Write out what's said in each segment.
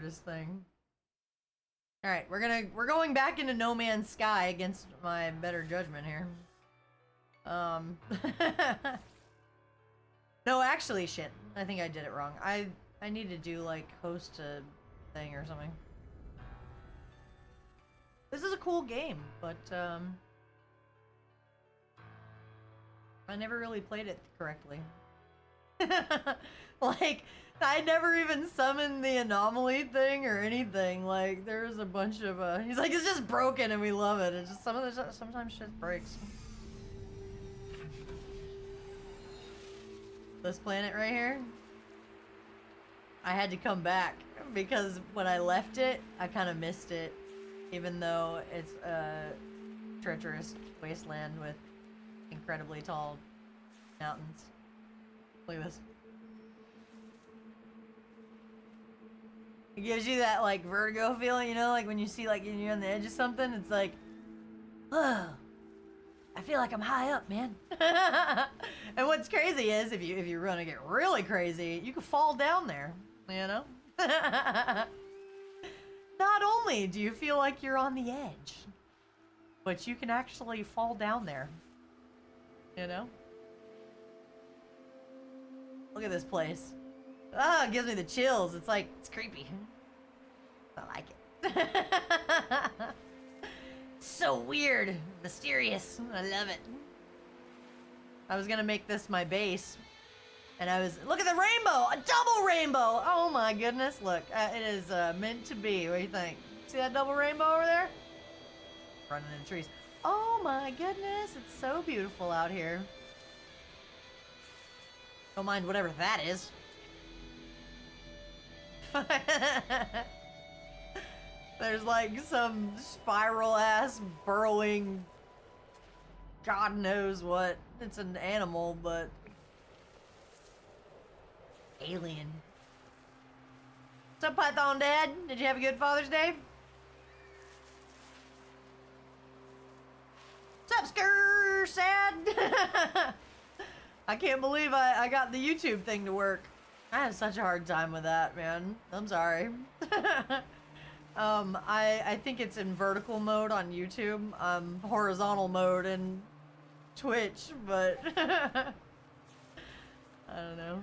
weirdest thing. All right, we're going back into No Man's Sky against my better judgment here. No, actually, shit. I think I did it wrong. I need to do like host a thing or something. This is a cool game, but I never really played it correctly. Like, I never even summoned the anomaly thing or anything. Like, there's a bunch of he's like, it's just broken and we love it. It's just sometimes shit breaks. This planet right here, I had to come back because when I left it, I kind of missed it, even though it's a treacherous wasteland with incredibly tall mountains. Look at this. It gives you that like vertigo feeling, you know, like when you see like you're on the edge of something, it's like, ugh. I feel like I'm high up, man. And what's crazy is if you run and get really crazy, you can fall down there, you know? Not only do you feel like you're on the edge, but you can actually fall down there. You know? Look at this place. Ah, it gives me the chills. It's like, it's creepy. I like it. So weird, mysterious. I love it. I was gonna make this my base, and look at the rainbow, a double rainbow. Oh my goodness, look, it is meant to be. What do you think? See that double rainbow over there? Running in the trees. Oh my goodness, it's so beautiful out here. Don't mind whatever that is. There's like some spiral ass burrowing, God knows what. It's an animal, but alien. What's up, Python Dad? Did you have a good Father's Day? What's up, Skrrr Sad? I can't believe I got the YouTube thing to work. I had such a hard time with that, man. I'm sorry. I think it's in vertical mode on YouTube, horizontal mode in Twitch, but I don't know.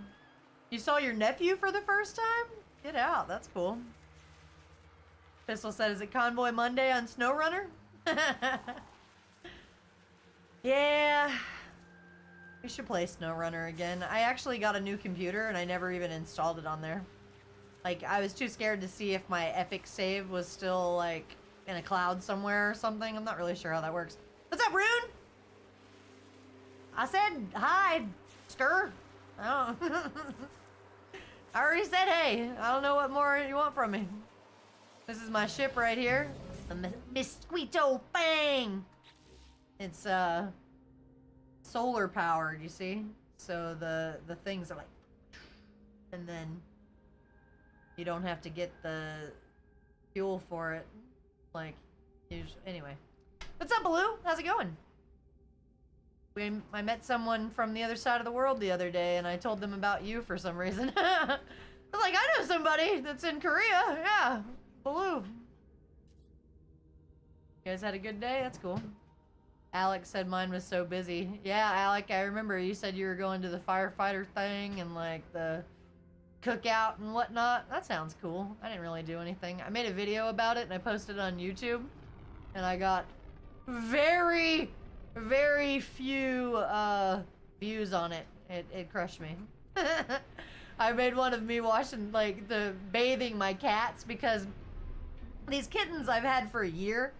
You saw your nephew for the first time? Get out, that's cool. Pistol said, is it Convoy Monday on SnowRunner? Yeah, we should play SnowRunner again. I actually got a new computer and I never even installed it on there. Like, I was too scared to see if my epic save was still, like, in a cloud somewhere or something. I'm not really sure how that works. What's up, Rune? I said hi, Skrrr. I don't... I already said hey. I don't know what more you want from me. This is my ship right here. The Mosquito Bang! It's, solar powered, you see? So the things are like... And then... You don't have to get the fuel for it, like, usually. Anyway. What's up, Baloo? How's it going? I met someone from the other side of the world the other day, and I told them about you for some reason. I was like, I know somebody that's in Korea. Yeah, Baloo. You guys had a good day? That's cool. Alex said mine was so busy. Yeah, Alec, I remember you said you were going to the firefighter thing and, like, the... cookout and whatnot. That sounds cool. I didn't really do anything. I made a video about it and I posted it on YouTube, and I got very, very few views on it. It crushed me. I made one of me washing, like, bathing my cats, because these kittens I've had for a year,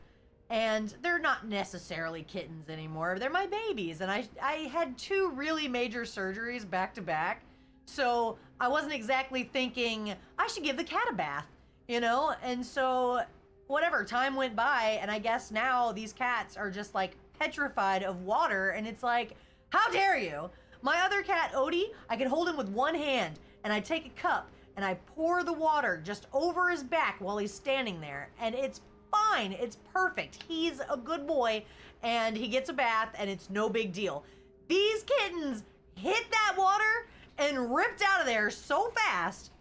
and they're not necessarily kittens anymore. They're my babies, and I had 2 really major surgeries back to back. So I wasn't exactly thinking, I should give the cat a bath, you know? And so whatever, time went by, and I guess now these cats are just like petrified of water, and it's like, how dare you? My other cat, Odie, I can hold him with one hand, and I take a cup and I pour the water just over his back while he's standing there, and it's fine, it's perfect. He's a good boy, and he gets a bath, and it's no big deal. These kittens hit that water and ripped out of there so fast.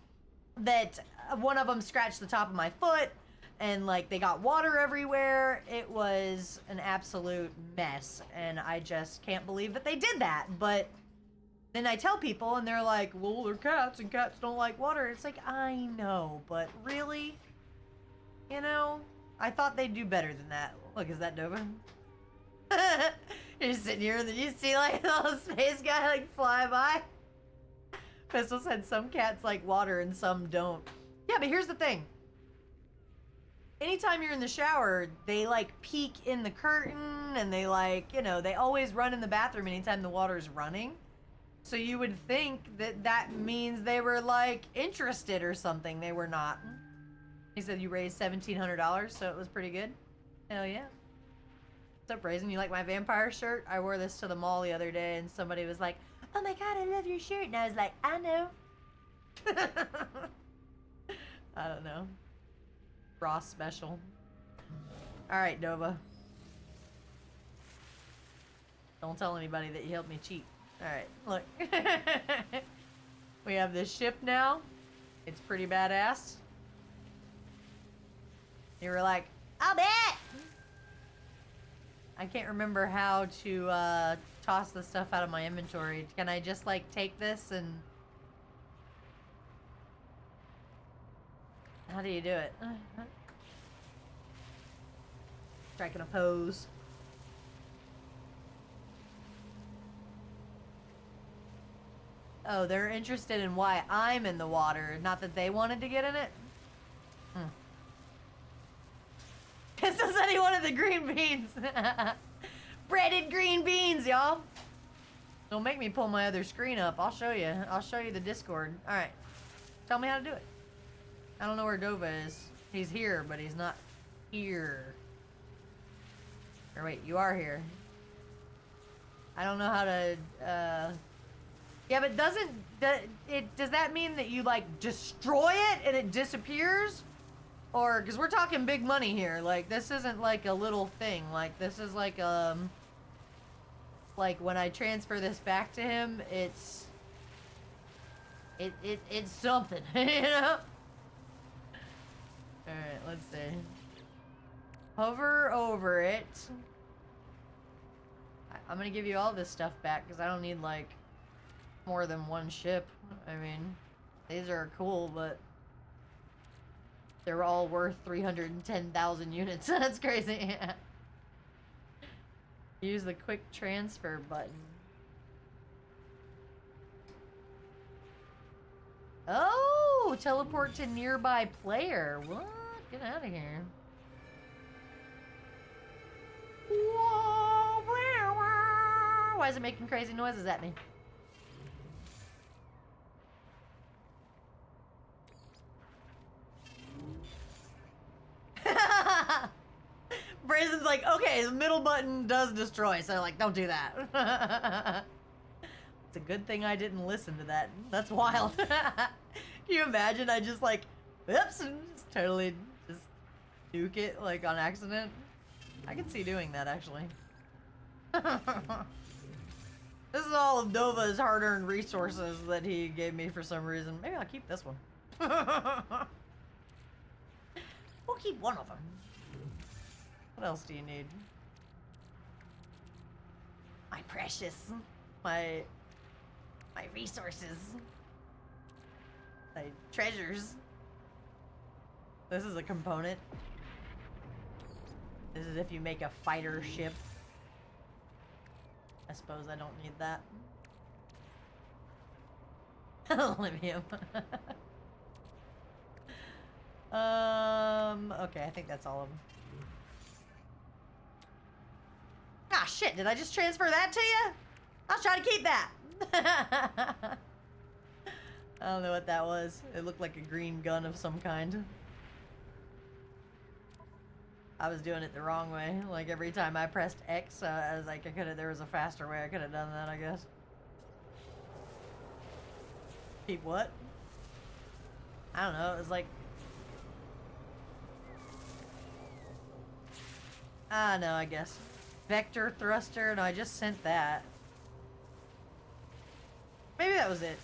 that one of them scratched the top of my foot, and like they got water everywhere. It was an absolute mess, and I just can't believe that they did that. But then I tell people, and they're like, well, they're cats, and cats don't like water. It's like, I know, but really? You know? I thought they'd do better than that. Look, is that Dovah? You're just sitting here, and then you see, like, a little space guy, like, fly by. Pistol said some cats like water and some don't. Yeah, but here's the thing. Anytime you're in the shower, they, like, peek in the curtain, and they, like, you know, they always run in the bathroom anytime the water's running. So you would think that that means they were, like, interested or something. They were not. He said you raised $1,700, so it was pretty good. Hell yeah. What's up, Raisin? You like my vampire shirt? I wore this to the mall the other day, and somebody was like, oh my god, I love your shirt. And I was like, I know. I don't know. Ross special. Alright, Dovah. Don't tell anybody that you helped me cheat. Alright, look. We have this ship now. It's pretty badass. You were like, I'll bet! I can't remember how to toss the stuff out of my inventory. Can I just like take this and... How do you do it? Striking a pose. Oh, they're interested in why I'm in the water, not that they wanted to get in it? Pistol said he wanted the green beans. Breaded green beans, y'all. Don't make me pull my other screen up. I'll show you. I'll show you the Discord. Alright. Tell me how to do it. I don't know where Dovah is. He's here, but he's not here. Or wait, you are here. I don't know how to, Yeah, but does that mean that you, like, destroy it and it disappears? Or, because we're talking big money here. Like, this isn't, like, a little thing. Like, this is, like, like, when I transfer this back to him, it's something, you know? Alright, let's see. Hover over it. I'm gonna give you all this stuff back, because I don't need, like, more than one ship. I mean, these are cool, but they're all worth 310,000 units. That's crazy. Use the quick transfer button. Oh, teleport to nearby player. What? Get out of here. Why is it making crazy noises at me? Brazen's like, okay, the middle button does destroy, so like, don't do that. It's a good thing I didn't listen to that. That's wild. Can you imagine? I just like, oops, and just totally just nuke it like on accident. I can see doing that actually. This is all of Dovah's hard-earned resources that he gave me for some reason. Maybe I'll keep this one. We'll keep one of them. What else do you need? My precious. My resources. My treasures. This is a component. This is if you make a fighter ship. I suppose I don't need that. Lithium. Okay, I think that's all of them. Ah, shit, did I just transfer that to you? I was trying to keep that. I don't know what that was. It looked like a green gun of some kind. I was doing it the wrong way. Like every time I pressed X, I was like, there was a faster way I could have done that, I guess. Keep what? I don't know, it was like... no, I guess. Vector thruster, no, I just sent that. Maybe that was it.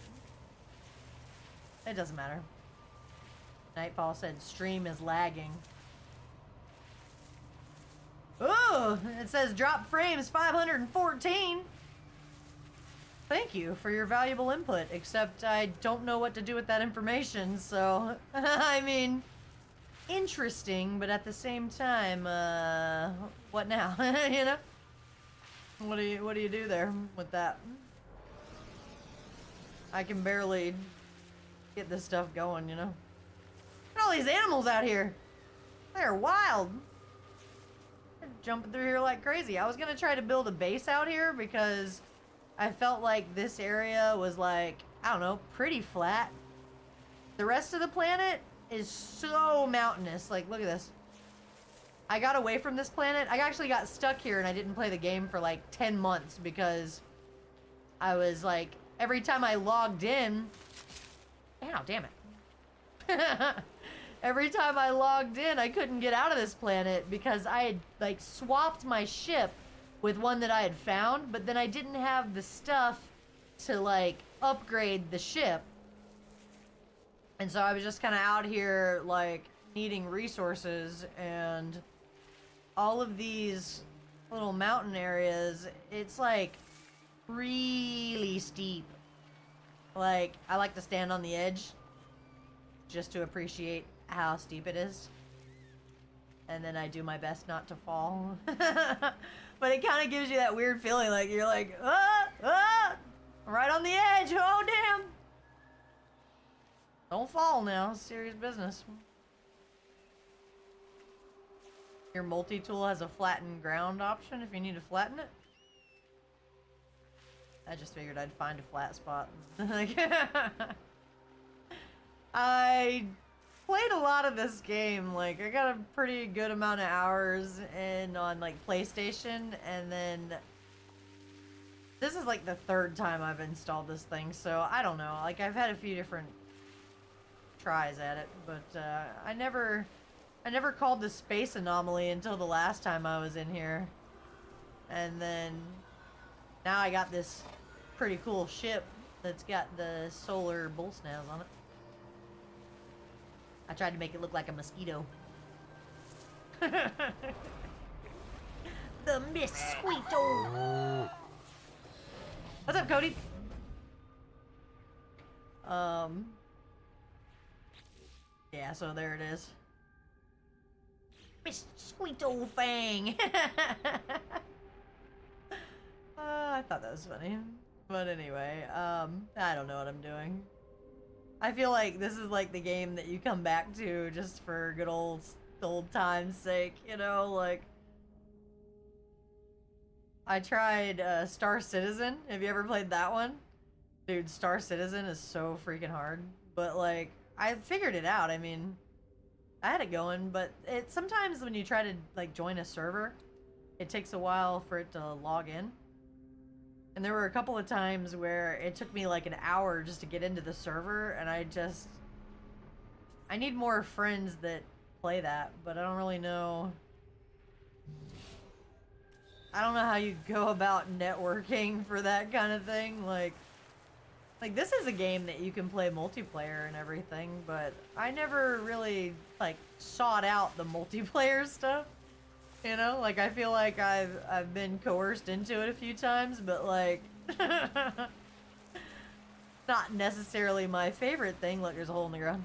It doesn't matter. Nightfall said stream is lagging. Ooh, it says drop frames 514. Thank you for your valuable input, except I don't know what to do with that information, so, I mean, interesting, but at the same time, what now, you know? What do you do there with that? I can barely get this stuff going, you know? Look at all these animals out here. They're wild. They're jumping through here like crazy. I was gonna try to build a base out here because I felt like this area was like, I don't know, pretty flat. The rest of the planet is so mountainous. Like, look at this. I got away from this planet. I actually got stuck here and I didn't play the game for like 10 months because I was like, every time I logged in, ow, damn it. Every time I logged in, I couldn't get out of this planet because I had like swapped my ship with one that I had found, but then I didn't have the stuff to like upgrade the ship. And so I was just kind of out here like needing resources, and all of these little mountain areas, it's like really steep. Like, I like to stand on the edge just to appreciate how steep it is. And then I do my best not to fall. But it kind of gives you that weird feeling like you're like, right on the edge. Oh, damn. Don't fall now. Serious business. Your multi-tool has a flattened ground option if you need to flatten it. I just figured I'd find a flat spot. I played a lot of this game. Like, I got a pretty good amount of hours in on like PlayStation, and then this is like the third time I've installed this thing, so I don't know. Like, I've had a few different tries at it, but I never called the space anomaly until the last time I was in here. And then now I got this pretty cool ship that's got the solar bull snails on it. I tried to make it look like a mosquito. The mosquito. What's up, Cody? Yeah, so there it is. Mosquito fang. I thought that was funny. But anyway, I don't know what I'm doing. I feel like this is like the game that you come back to just for good old time's sake, you know, like I tried Star Citizen. Have you ever played that one? Dude, Star Citizen is so freaking hard, but like I figured it out. I mean, I had it going, but it sometimes when you try to like join a server, it takes a while for it to log in. And there were a couple of times where it took me like an hour just to get into the server, and I need more friends that play that, but I don't really know. I don't know how you go about networking for that kind of thing. Like this is a game that you can play multiplayer and everything, but I never really like sought out the multiplayer stuff. You know, like I feel like I've been coerced into it a few times, but like not necessarily my favorite thing. Look, there's a hole in the ground.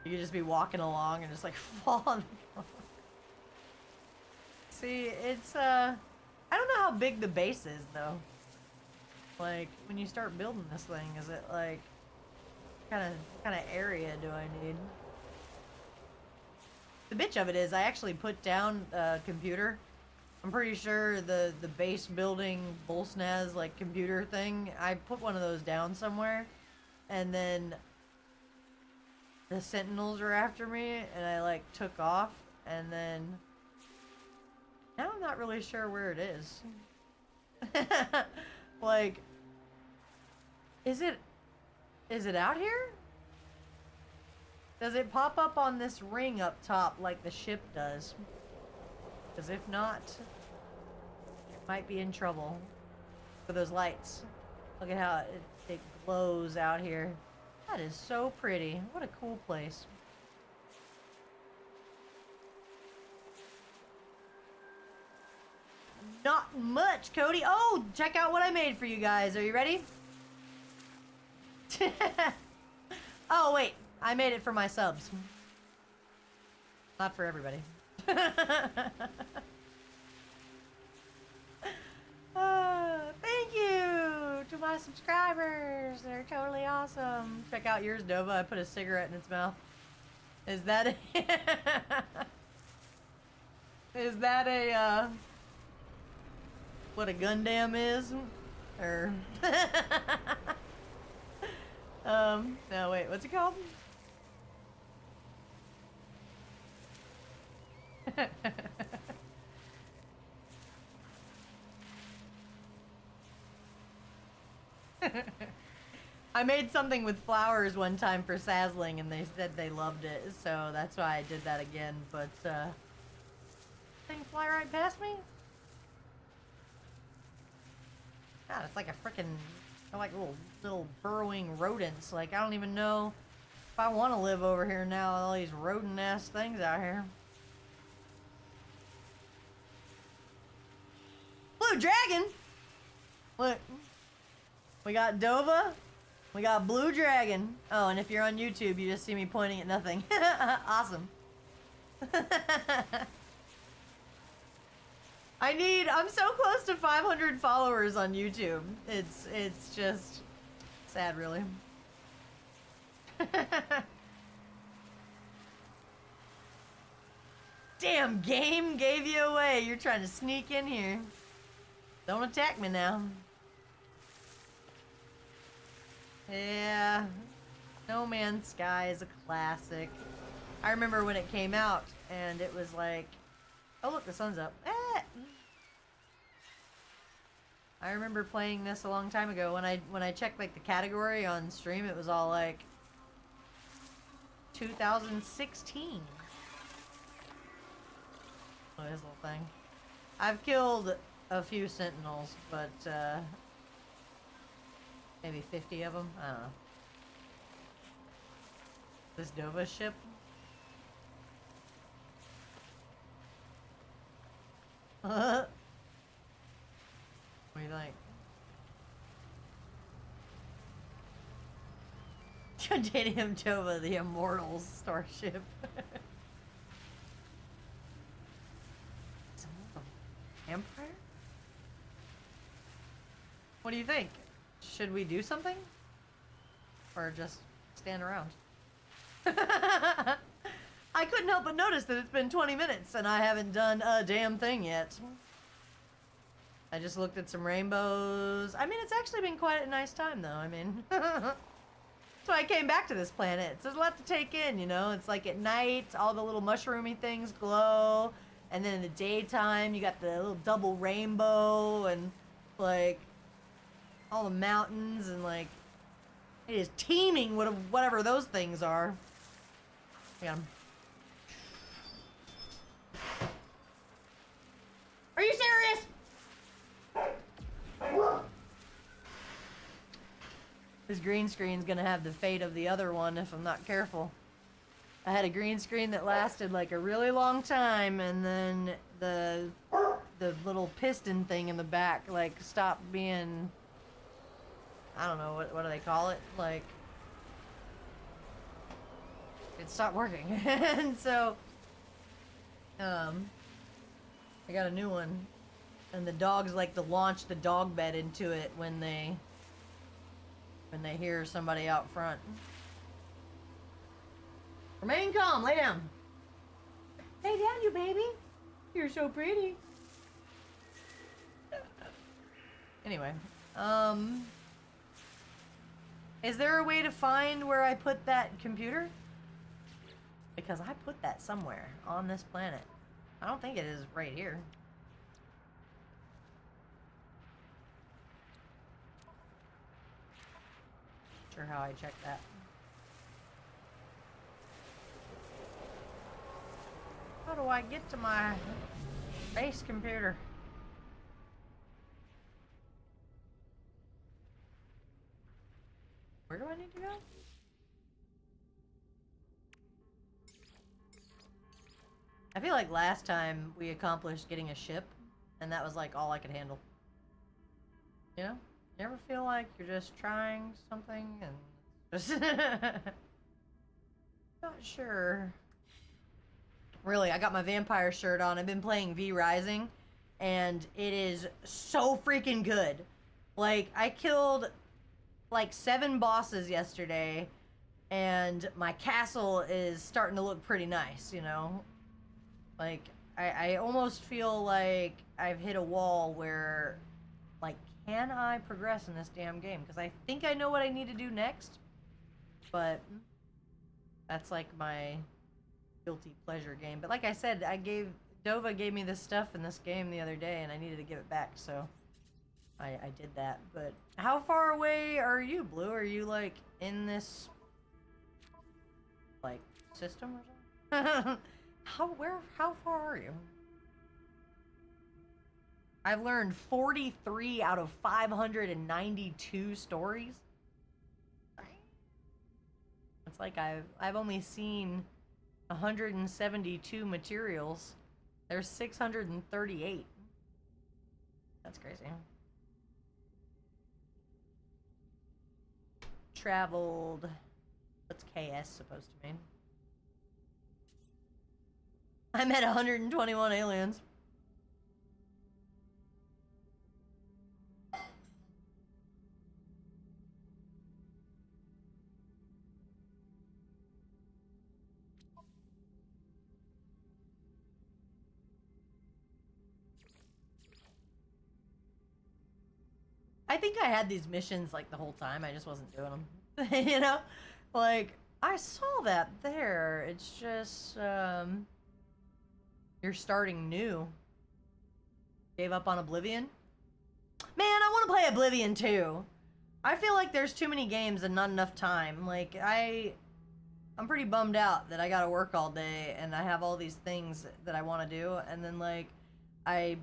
You could just be walking along and just like fall on the ground. See, it's I don't know how big the base is though. Like when you start building this thing, is it like kind of area do I need? The bitch of it is I actually put down a computer. I'm pretty sure the base building Bullsnaz like computer thing, I put one of those down somewhere, and then the sentinels were after me and I like took off, and then now I'm not really sure where it is. Like, is it out here? Does it pop up on this ring up top like the ship does? Because if not, it might be in trouble. For those lights. Look at how it glows out here. That is so pretty. What a cool place. Not much, Cody. Oh, check out what I made for you guys. Are you ready? Oh, wait. I made it for my subs. Not for everybody. Thank you to my subscribers. They're totally awesome. Check out yours, Dovah. I put a cigarette in its mouth. Is that a... Is that a, what a Gundam is? Or... no, wait, what's it called? I made something with flowers one time for Sazzling and they said they loved it, so that's why I did that again, but, thing fly right past me? God, it's like a frickin', they're like little burrowing rodents, like I don't even know if I want to live over here now with all these rodent-ass things out here. Blue dragon! Look. We got Dovah. We got Blue Dragon. Oh, and if you're on YouTube, you just see me pointing at nothing. Awesome. I'm so close to 500 followers on YouTube. It's just sad, really. Damn, game gave you away. You're trying to sneak in here. Don't attack me now. Yeah, No Man's Sky is a classic. I remember when it came out, and it was like, oh look, the sun's up. I remember playing this a long time ago. When I checked like the category on stream, it was all like 2016. Oh, this little thing. I've killed a few Sentinels, but maybe 50 of them. I don't know. This Dovah ship. What do you think? Titanium Dovah, the Immortals starship. Empire? What do you think? Should we do something? Or just stand around? I couldn't help but notice that it's been 20 minutes and I haven't done a damn thing yet. I just looked at some rainbows. I mean, it's actually been quite a nice time though. I mean, so I came back to this planet. So there's a lot to take in, you know? It's like at night, all the little mushroomy things glow. And then in the daytime, you got the little double rainbow and like all the mountains and like it is teeming with whatever those things are. I got 'em. Are you serious? This green screen's gonna have the fate of the other one if I'm not careful. I had a green screen that lasted like a really long time, and then the little piston thing in the back like stopped being, I don't know, what do they call it? Like, it stopped working. And so I got a new one, and the dogs like to launch the dog bed into it when they hear somebody out front. Remain calm, lay down. Lay down, you baby. You're so pretty. Anyway, is there a way to find where I put that computer? Because I put that somewhere on this planet. I don't think it is right here. Not sure how I checked that. How do I get to my base computer? Where do I need to go? I feel like last time we accomplished getting a ship, and that was like all I could handle. You know? You ever feel like you're just trying something and just not sure. Really, I got my vampire shirt on. I've been playing V Rising, and it is so freaking good. Like, I killed like 7 bosses yesterday, and my castle is starting to look pretty nice, you know? Like, I almost feel like I've hit a wall where, like, can I progress in this damn game? Because I think I know what I need to do next, but that's like my guilty pleasure game. But like I said, Dovah gave me this stuff in this game the other day, and I needed to give it back, so I did that. But how far away are you, Blue? Are you like in this like system or something? How far are you? I've learned 43 out of 592 stories. It's like I've only seen 172 materials. There's 638. That's crazy. Traveled. What's KS supposed to mean? I met 121 aliens. I think I had these missions like the whole time. I just wasn't doing them. You know? Like, I saw that there. It's just, you're starting new. Gave up on Oblivion? Man, I want to play Oblivion too. I feel like there's too many games and not enough time. Like, I'm pretty bummed out that I gotta work all day and I have all these things that I want to do. And then, like, I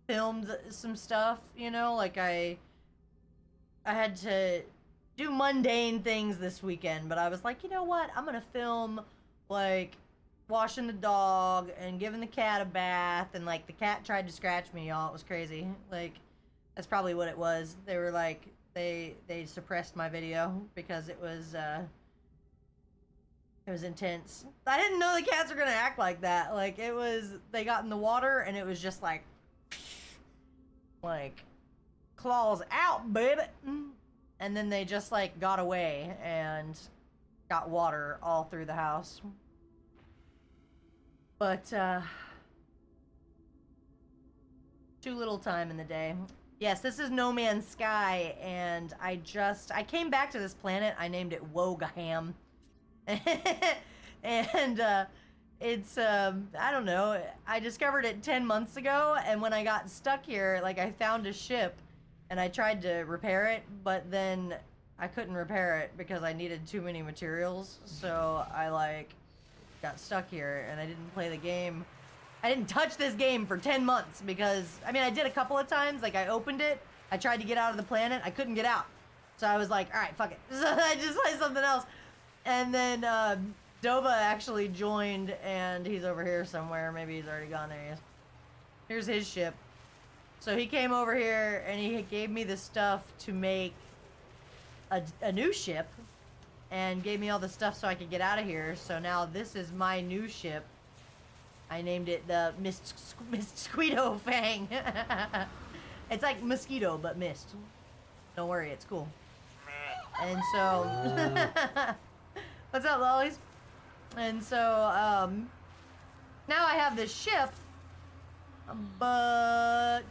filmed some stuff, you know? Like, I had to do mundane things this weekend, but I was like, you know what? I'm gonna film, like, washing the dog and giving the cat a bath, and, like, the cat tried to scratch me, y'all. It was crazy. Like, that's probably what it was. They were like, they suppressed my video because it was intense. I didn't know the cats were gonna act like that. Like, they got in the water and it was just like claws out, baby. And then they just like got away and got water all through the house. But too little time in the day. Yes, this is No Man's Sky, and I came back to this planet. I named it Wogaham. And it's I don't know, I discovered it 10 months ago, and when I got stuck here, like, I found a ship and I tried to repair it, but then I couldn't repair it because I needed too many materials. So I like got stuck here and I didn't play the game. I didn't touch this game for 10 months because, I mean, I did a couple of times. Like, I opened it, I tried to get out of the planet, I couldn't get out. So I was like, all right, fuck it. So I just played something else. And then Dovah actually joined, and he's over here somewhere. Maybe he's already gone. There he is. Here's his ship. So he came over here, and he gave me the stuff to make a new ship, and gave me all the stuff so I could get out of here. So now this is my new ship. I named it the Mosquito Fang. It's like mosquito, but mist. Don't worry, it's cool. And so... What's up, lollies? And so, now I have this ship, but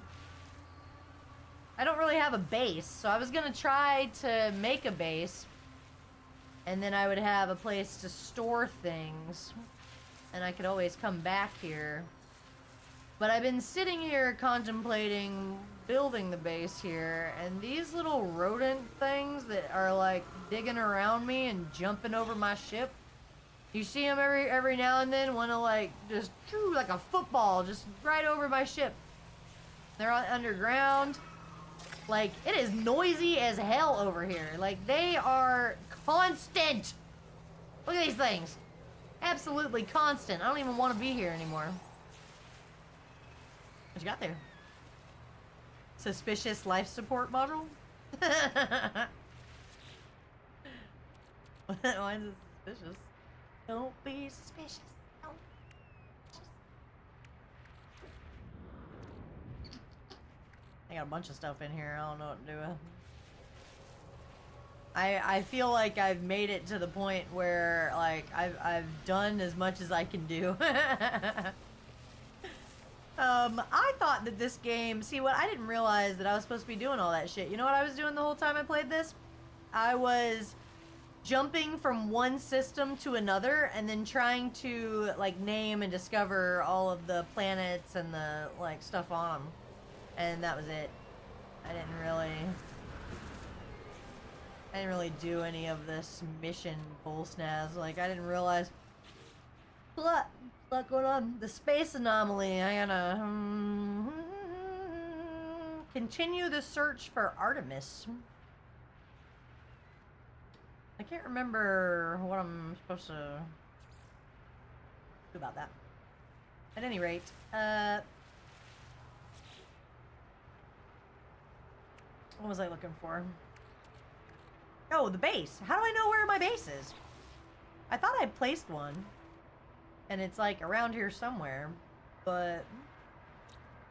I don't really have a base. So I was gonna try to make a base, and then I would have a place to store things, and I could always come back here. But I've been sitting here contemplating building the base here, and these little rodent things that are like digging around me and jumping over my ship, you see them every now and then, want to like just like a football just right over my ship. They're underground. Like, it is noisy as hell over here. Like, they are constant. Look at these things. Absolutely constant. I don't even want to be here anymore. What you got there? Suspicious life support module? Why is it suspicious? Don't be suspicious. Don't. I got a bunch of stuff in here. I don't know what to do with. I feel like I've made it to the point where like I've done as much as I can do. I thought that this game, see what, I didn't realize that I was supposed to be doing all that shit. You know what I was doing the whole time I played this? I was jumping from one system to another and then trying to like name and discover all of the planets and the like stuff on them. And that was it. I didn't really do any of this mission bull snaz. Like, I didn't realize what going on. The space anomaly. I gotta continue the search for Artemis. I can't remember what I'm supposed to do about that. At any rate, what was I looking for? Oh, the base. How do I know where my base is? I thought I'd placed one. And it's like around here somewhere. But...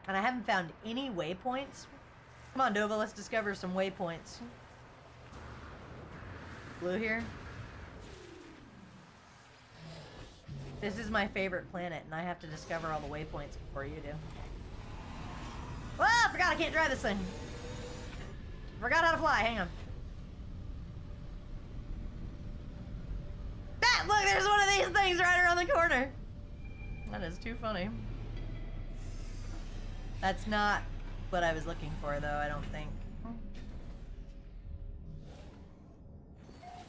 and I haven't found any waypoints. Come on, Dovah, let's discover some waypoints. Blue here. This is my favorite planet, and I have to discover all the waypoints before you do. Well, I forgot I can't drive this thing. Forgot how to fly, hang on. Look, there's one of these things right around the corner. That is too funny. That's not what I was looking for, though, I don't think.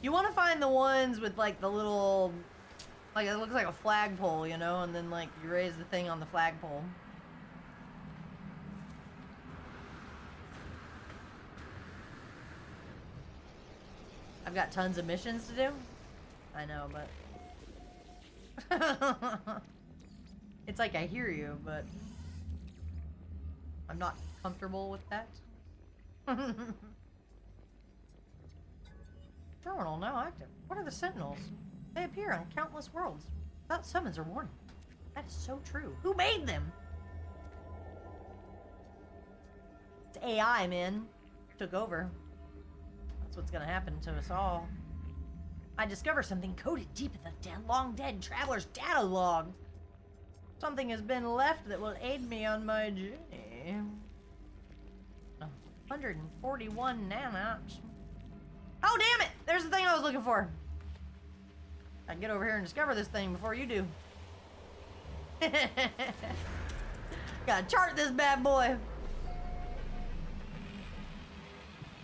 You want to find the ones with, like, the little... like, it looks like a flagpole, you know? And then, like, you raise the thing on the flagpole. I've got tons of missions to do. I know, but... it's like I hear you, but... I'm not comfortable with that. Terminal now active. What are the Sentinels? They appear on countless worlds. Without summons or warning. That is so true. Who made them? It's AI, man. Took over. That's what's gonna happen to us all. I discover something coded deep in the long-dead traveler's data log. Something has been left that will aid me on my journey. 141 nanops. Oh, damn it! There's the thing I was looking for. I can get over here and discover this thing before you do. Gotta chart this bad boy.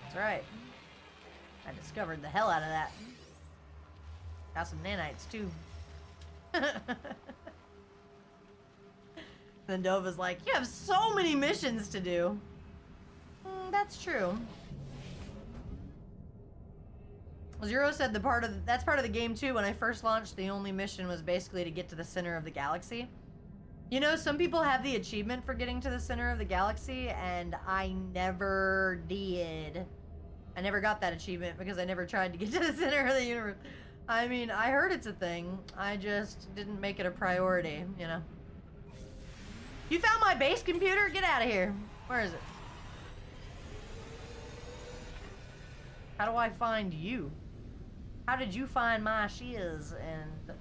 That's right. I discovered the hell out of that. Got some nanites, too. Then Dovah's like, you have so many missions to do. That's true. Zero said that's part of the game, too. When I first launched, the only mission was basically to get to the center of the galaxy. You know, some people have the achievement for getting to the center of the galaxy, and I never did. I never got that achievement because I never tried to get to the center of the universe. I mean, I heard it's a thing. I just didn't make it a priority, you know. You found my base, computer? Get out of here. Where is it? How do I find you? How did you find my shiz and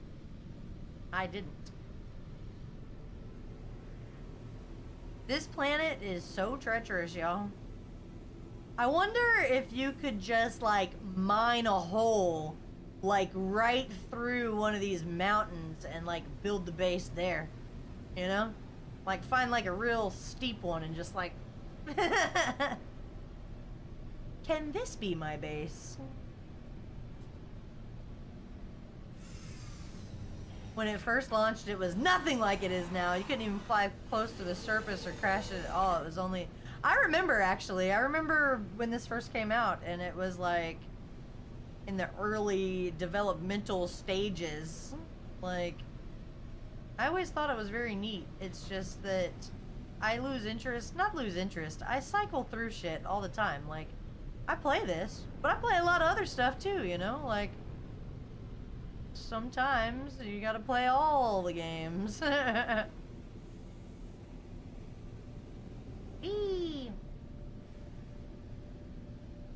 I didn't? This planet is so treacherous, y'all. I wonder if you could just, like, mine a hole, like, right through one of these mountains and, like, build the base there. You know? Like, find, like, a real steep one and just, like... Can this be my base? When it first launched, it was nothing like it is now. You couldn't even fly close to the surface or crash it at all. It was only... I remember, actually. I remember when this first came out, and it was, like, in the early developmental stages. Like, I always thought it was very neat. It's just that I lose interest. Not lose interest. I cycle through shit all the time. Like, I play this, but I play a lot of other stuff too, you know? Like, sometimes you gotta play all the games. Eee.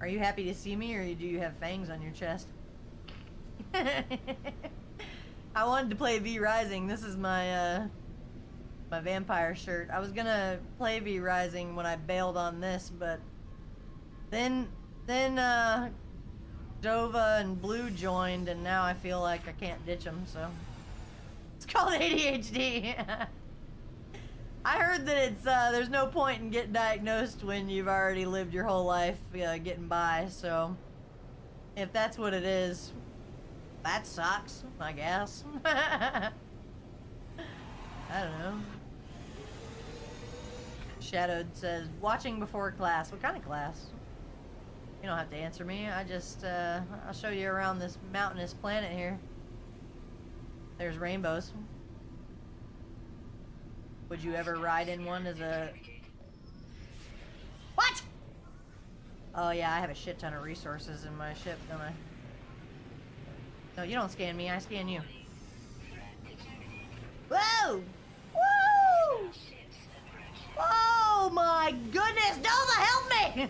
Are you happy to see me, or do you have fangs on your chest? I wanted to play V Rising. This is my my vampire shirt. I was gonna play V Rising when I bailed on this, but then Dovah and Blue joined, and now I feel like I can't ditch them. So it's called ADHD. I heard that it's there's no point in getting diagnosed when you've already lived your whole life getting by. So if that's what it is, that sucks, I guess. I don't know. Shadowed says, watching before class. What kind of class? You don't have to answer me. I just, I'll show you around this mountainous planet here. There's rainbows. Would you ever ride in one as a... What? Oh yeah, I have a shit ton of resources in my ship, don't I? No, you don't scan me, I scan you. Whoa! Woo! Oh my goodness! Dovah, help me!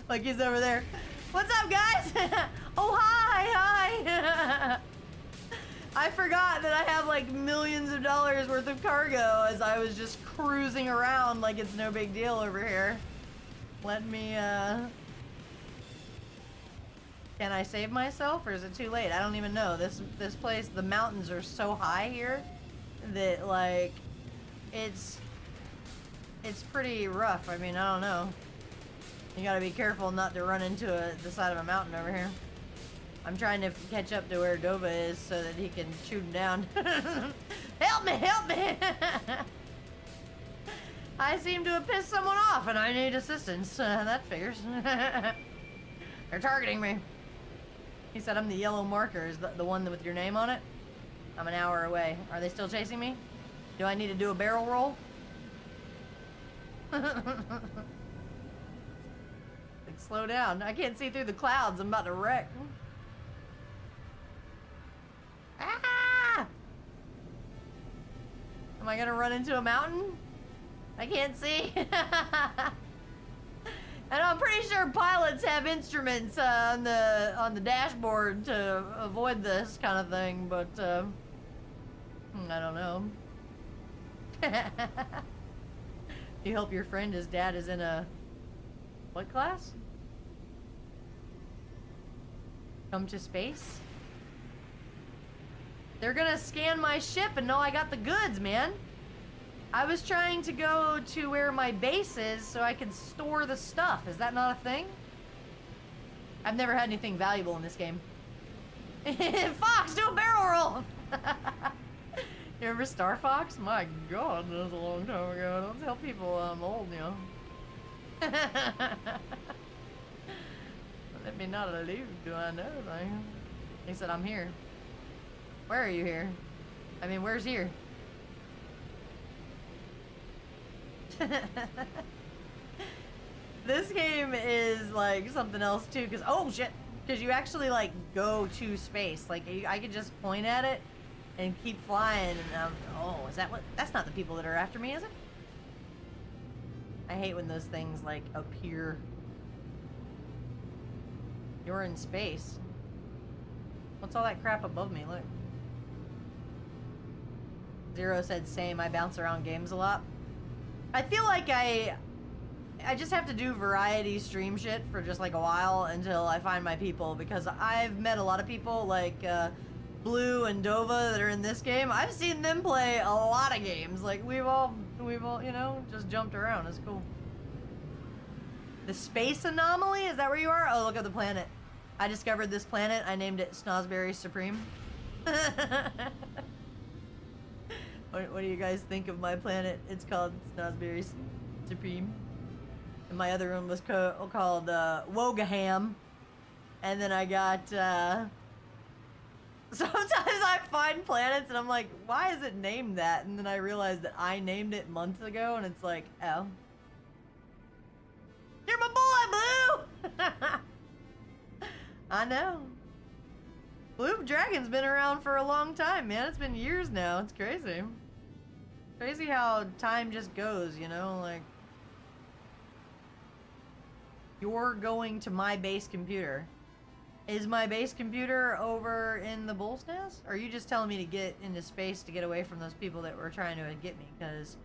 Like he's over there. What's up, guys? Oh, hi! I forgot that I have like millions of dollars worth of cargo as I was just cruising around like it's no big deal over here. Let me, Can I save myself, or is it too late? I don't even know. This place, the mountains are so high here that like it's pretty rough. I mean, I don't know. You gotta be careful not to run into the side of a mountain over here. I'm trying to catch up to where Dovah is so that he can shoot him down. Help me! Help me! I seem to have pissed someone off and I need assistance. That figures. They're targeting me. He said I'm the yellow marker. Is the one with your name on it? I'm an hour away. Are they still chasing me? Do I need to do a barrel roll? Like, slow down. I can't see through the clouds. I'm about to wreck. Ah! Am I gonna run into a mountain? I can't see. And I'm pretty sure pilots have instruments on the dashboard to avoid this kind of thing, but I don't know. You help your friend. His dad is in a what class? Come to space? They're gonna scan my ship and know I got the goods, man. I was trying to go to where my base is so I can store the stuff. Is that not a thing? I've never had anything valuable in this game. Fox, do a barrel roll! You remember Star Fox? My god, that was a long time ago. Don't tell people I'm old, you know. Let me not allude, do I know? He said I'm here. Where are you here? I mean, where's here? This game is like something else too, because oh shit, because you actually like go to space. Like I could just point at it and keep flying, and oh, is that what? That's not the people that are after me, is it? I hate when those things like appear. You're in space. What's all that crap above me? Look. Zero said same. I bounce around games a lot. I feel like I just have to do variety stream shit for just like a while until I find my people, because I've met a lot of people like Blue and Dovah that are in this game. I've seen them play a lot of games. Like we've all you know, just jumped around. It's cool. The space anomaly, is that where you are? Oh, look at the planet. I discovered this planet. I named it Snosberry Supreme. What do you guys think of my planet? It's called Snosberry Supreme. And my other one was called Wogaham. And then I got Sometimes I find planets and I'm like, why is it named that? And then I realize that I named it months ago and it's like, oh. You're my boy, Blue! I know. Blue Dragon's been around for a long time, man. It's been years now. It's crazy. Crazy how time just goes, you know? Like, you're going to my base computer. Is my base computer over in the bull's nest? Or are you just telling me to get into space to get away from those people that were trying to get me? Because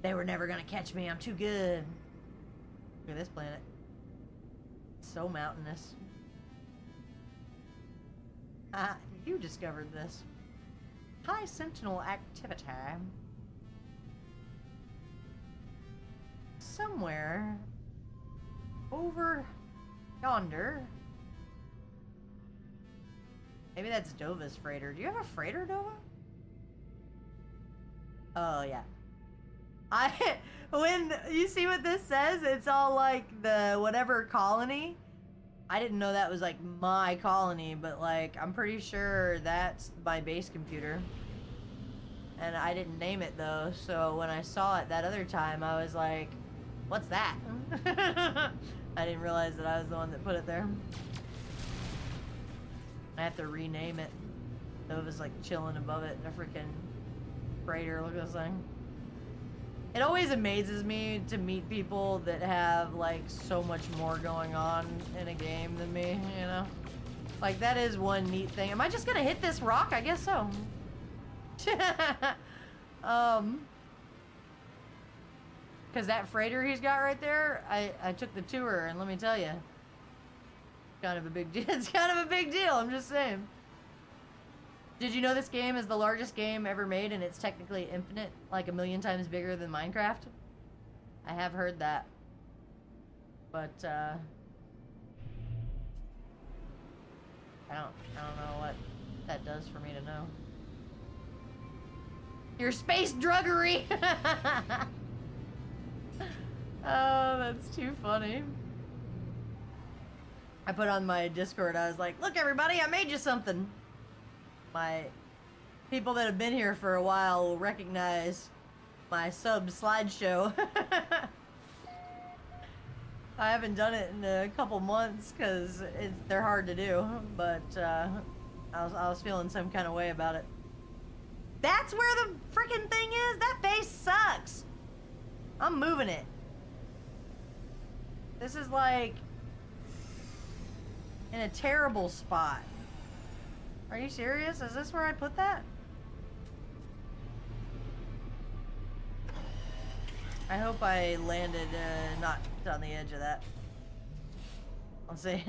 they were never going to catch me. I'm too good. Look at this planet. It's so mountainous. Ah, you discovered this. High sentinel activity. Somewhere over yonder. Maybe that's Dovah's freighter. Do you have a freighter, Dovah? Oh, yeah. When you see what this says, it's all like the whatever colony. I didn't know that was like my colony, but like, I'm pretty sure that's my base computer. And I didn't name it though, so when I saw it that other time, I was like, what's that? I didn't realize that I was the one that put it there. I have to rename it. Dovah's like chilling above it in a freaking freighter. Look at this thing. It always amazes me to meet people that have like so much more going on in a game than me, you know? Like that is one neat thing. Am I just gonna hit this rock? I guess so. Cause that freighter he's got right there, I took the tour and let me tell you, kind of a big deal. It's kind of a big deal, I'm just saying. Did you know this game is the largest game ever made and it's technically infinite, like 1,000,000 times bigger than Minecraft? I have heard that. But, I don't know what that does for me to know. Your space druggery! Oh, that's too funny. I put on my Discord, I was like, look everybody, I made you something. My people that have been here for a while will recognize my sub slideshow. I haven't done it in a couple months because they're hard to do, but I was feeling some kind of way about it. That's where the freaking thing is? That base sucks. I'm moving it. This is like in a terrible spot. Are you serious? Is this where I put that? I hope I landed not on the edge of that. Let's see.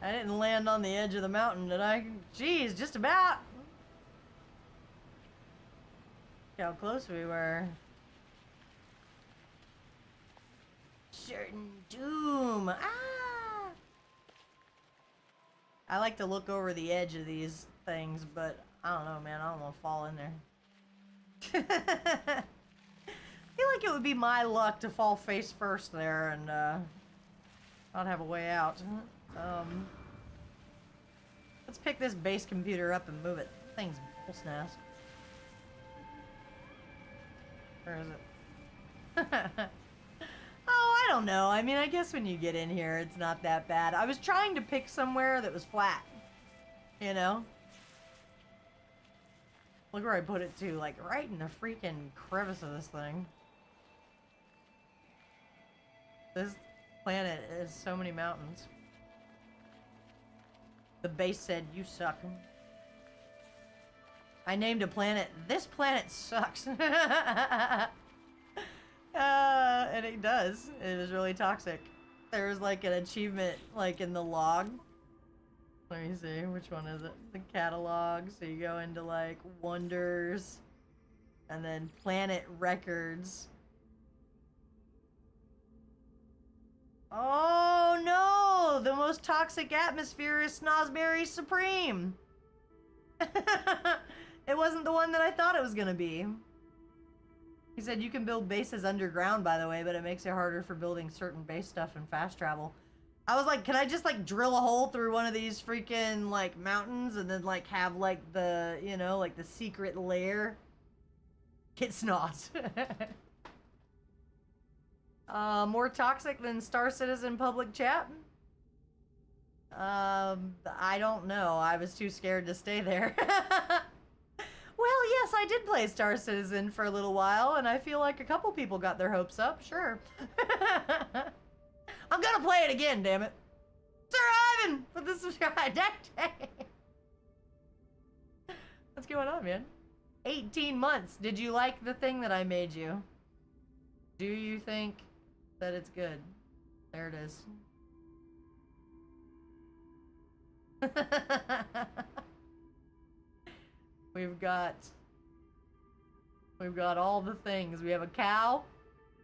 I didn't land on the edge of the mountain, did I? Jeez, just about. Look how close we were. Certain doom. Ah! I like to look over the edge of these things, but I don't know, man. I don't want to fall in there. I feel like it would be my luck to fall face first there and not have a way out. Let's pick this base computer up and move it. Thing's bullsnass. Where is it? Oh, I don't know. I mean, I guess when you get in here, it's not that bad. I was trying to pick somewhere that was flat. You know? Look where I put it too. Like, right in the freaking crevice of this thing. This planet is so many mountains. The base said, you suck. I named a planet, this planet sucks. And it does. It is really toxic. There was like an achievement like in the log. Let me see, which one is it? The catalog. So you go into like wonders and then planet records. Oh no! The most toxic atmosphere is Snosberry Supreme. It wasn't the one that I thought it was gonna be. He said you can build bases underground, by the way, but it makes it harder for building certain base stuff and fast travel. I was like, can I just like drill a hole through one of these freaking like mountains and then like have like the, you know, like the secret lair? It's not. More toxic than Star Citizen public chat? I don't know. I was too scared to stay there. Well, yes, I did play Star Citizen for a little while, and I feel like a couple people got their hopes up. Sure. I'm gonna play it again, damn it. Sir Ivan! But this is what's going on, man? 18 months. Did you like the thing that I made you? Do you think that it's good? There it is. We've got all the things. We have a cow.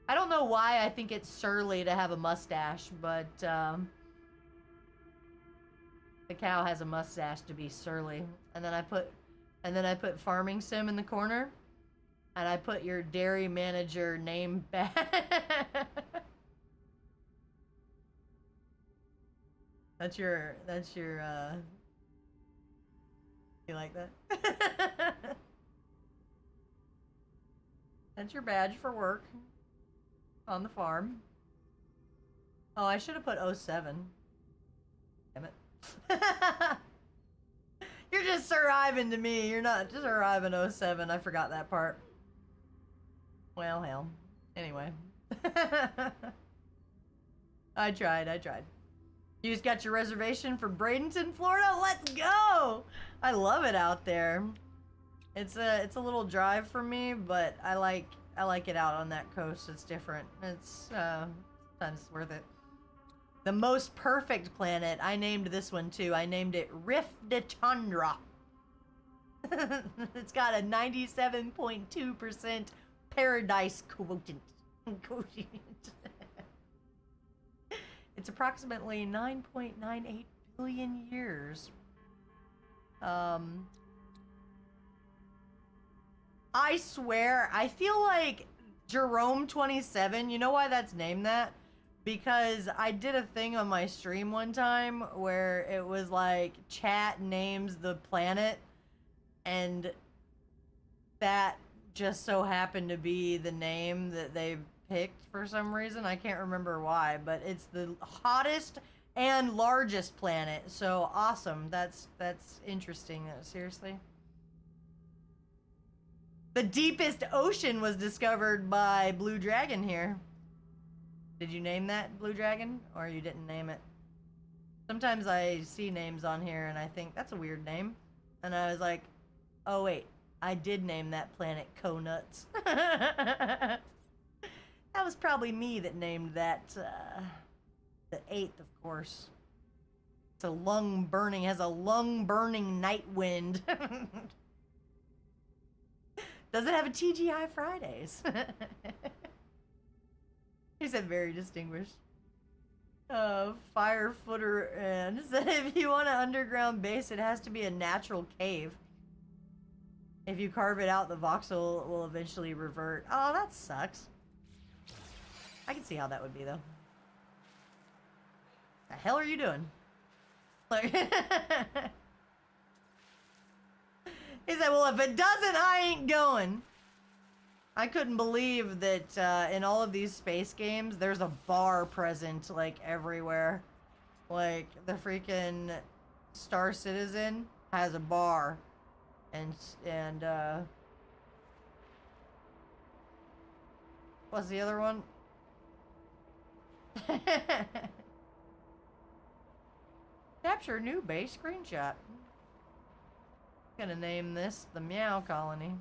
I don't know why I think it's surly to have a mustache, but the cow has a mustache to be surly. And then I put farming sim in the corner, and I put your dairy manager name back. That's your you like that? That's your badge for work on the farm. Oh, I should have put 07. Damn it. You're just Sir Ivan to me. You're not just Sir Ivan 07. I forgot that part. Well, hell. Anyway. I tried. You just got your reservation for Bradenton, Florida? Let's go! I love it out there. It's a little drive for me, but I like it out on that coast. It's different. It's sometimes it's worth it. The most perfect planet. I named this one too. I named it Rift de Chandra. It's got a 97.2% paradise quotient. It's approximately 9.98 billion years. I swear, I feel like Jerome 27, you know why that's named that? Because I did a thing on my stream one time where it was like chat names the planet, and that just so happened to be the name that they picked for some reason. I can't remember why, but it's the hottest and largest planet. So awesome. That's interesting. Seriously. The deepest ocean was discovered by Blue Dragon here. Did you name that Blue Dragon, or you didn't name it? Sometimes I see names on here and I think that's a weird name, and I was like, oh wait, I did name that planet Conuts. That was probably me that named that, the 8th, of course. It's a has a lung-burning night wind. Does it have a TGI Fridays? He said very distinguished. Fire footer and said if you want an underground base, it has to be a natural cave. If you carve it out, the voxel will eventually revert. Oh, that sucks. I can see how that would be, though. The hell are you doing? Like, he said, well, if it doesn't, I ain't going. I couldn't believe that in all of these space games, there's a bar present, like, everywhere. Like, the freaking Star Citizen has a bar. And what's the other one? Capture new base screenshot. Gonna name this the Meow Colony.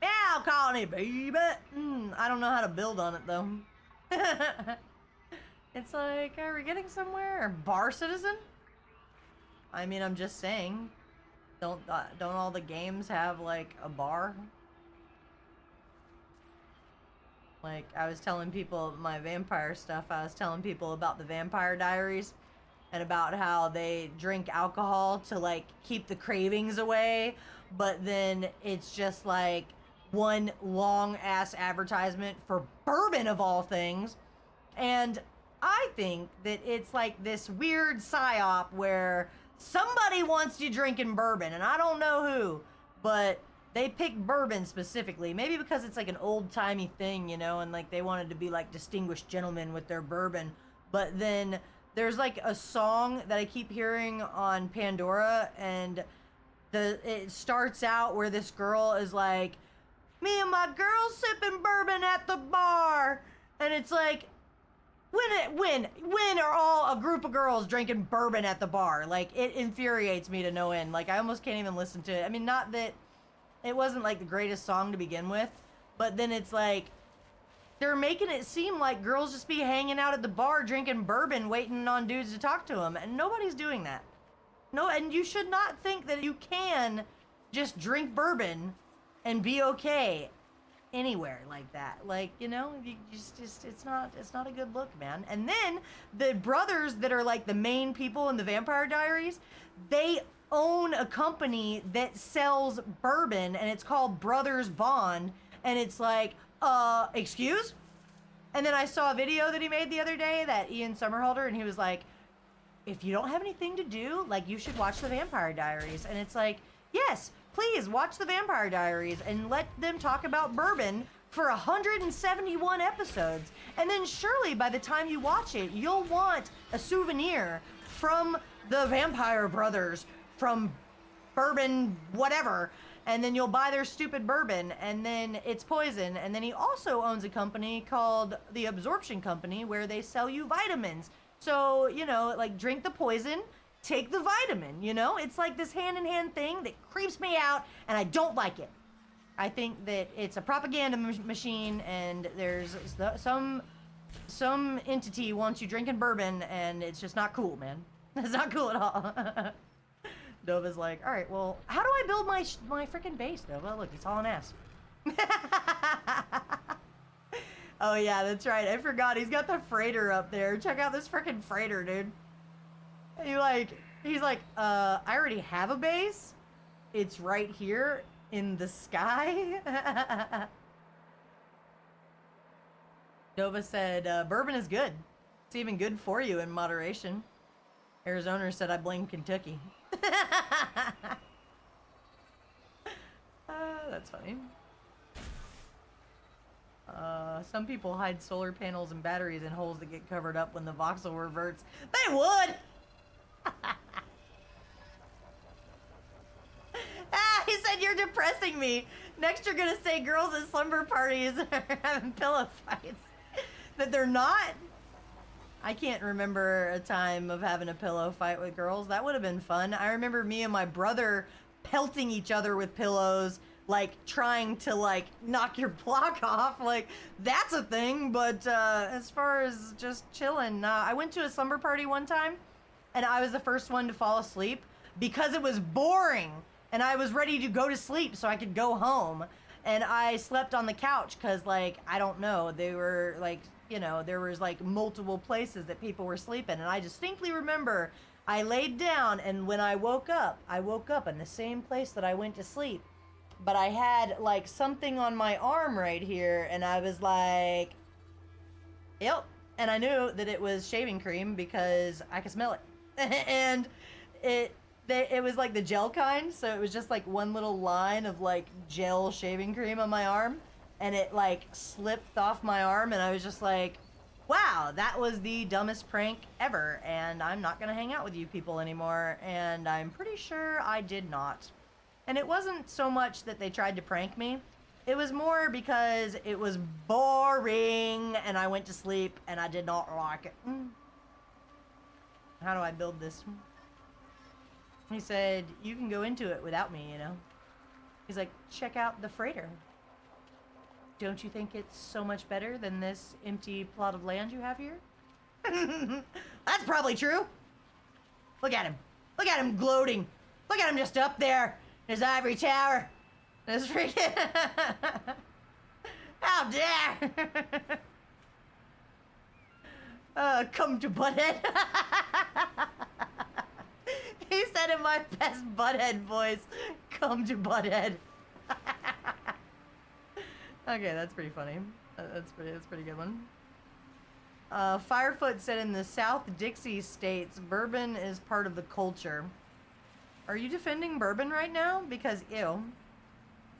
Meow Colony, baby! I don't know how to build on it, though. It's like, are we getting somewhere? Bar Citizen? I mean, I'm just saying. Don't all the games have, like, a bar? Like, I was telling people my vampire stuff. I was telling people about the Vampire Diaries and about how they drink alcohol to, like, keep the cravings away. but then it's just like one long ass advertisement for bourbon of all things. And I think that it's like this weird psyop where somebody wants you drinking bourbon, and I don't know who, but they picked bourbon specifically. Maybe because it's like an old timey thing, you know, and like they wanted to be like distinguished gentlemen with their bourbon. But then there's like a song that I keep hearing on Pandora, and it starts out where this girl is like, "Me and my girls sipping bourbon at the bar," and it's like, when are all a group of girls drinking bourbon at the bar? Like, it infuriates me to no end. Like, I almost can't even listen to it. I mean, not that it wasn't like the greatest song to begin with, but then it's like they're making it seem like girls just be hanging out at the bar drinking bourbon waiting on dudes to talk to them, and nobody's doing that. No, and you should not think that you can just drink bourbon and be okay anywhere like that. Like, you know, you just it's not a good look, man. And then the brothers that are like the main people in the Vampire Diaries, they own a company that sells bourbon, and it's called Brothers Bond, and it's like, excuse? And then I saw a video that he made the other day, that Ian Somerhalder, and he was like, if you don't have anything to do, like, you should watch the Vampire Diaries. And it's like, yes, please watch the Vampire Diaries and let them talk about bourbon for 171 episodes. And then surely by the time you watch it, you'll want a souvenir from the Vampire Brothers, from bourbon whatever, and then you'll buy their stupid bourbon, and then it's poison. And then he also owns a company called the Absorption Company, where they sell you vitamins. So, you know, like, drink the poison, take the vitamin, you know? It's like this hand-in-hand thing that creeps me out, and I don't like it. I think that it's a propaganda machine, and there's some entity wants you drinking bourbon, and it's just not cool, man. It's not cool at all. Dovah's like, all right, well, how do I build my freaking base, Dovah? Look, it's all an ass. Oh yeah, that's right. I forgot. He's got the freighter up there. Check out this freaking freighter, dude. He's like, I already have a base. It's right here in the sky. Dovah said, bourbon is good. It's even good for you in moderation. Arizona said, I blame Kentucky. That's funny. Some people hide solar panels and batteries in holes that get covered up when the voxel reverts. They would! He said, you're depressing me. Next you're gonna say girls at slumber parties are having pillow fights. That they're not? I can't remember a time of having a pillow fight with girls. That would have been fun. I remember me and my brother pelting each other with pillows, like trying to like knock your block off. Like, that's a thing. But as far as just chilling, I went to a slumber party one time, and I was the first one to fall asleep because it was boring, and I was ready to go to sleep so I could go home. And I slept on the couch because, like, I don't know, they were like, you know, there was like multiple places that people were sleeping, and I distinctly remember I laid down, and when I woke up in the same place that I went to sleep, but I had like something on my arm right here, and I was like, yep, and I knew that it was shaving cream because I could smell it. And it was like the gel kind, so it was just like one little line of like gel shaving cream on my arm, and it like slipped off my arm, and I was just like, wow, that was the dumbest prank ever, and I'm not gonna hang out with you people anymore. And I'm pretty sure I did not. And it wasn't so much that they tried to prank me, it was more because it was boring and I went to sleep and I did not like it. How do I build this? He said, you can go into it without me, you know. He's like, check out the freighter. Don't you think it's so much better than this empty plot of land you have here? That's probably true. Look at him. Look at him gloating. Look at him just up there in his ivory tower. This freaking... How dare! Come to Butthead. He said in my best Butthead voice, Come to Butthead. Okay, that's pretty funny. That's pretty good one. Firefoot said in the South Dixie states, bourbon is part of the culture. Are you defending bourbon right now? Because ew.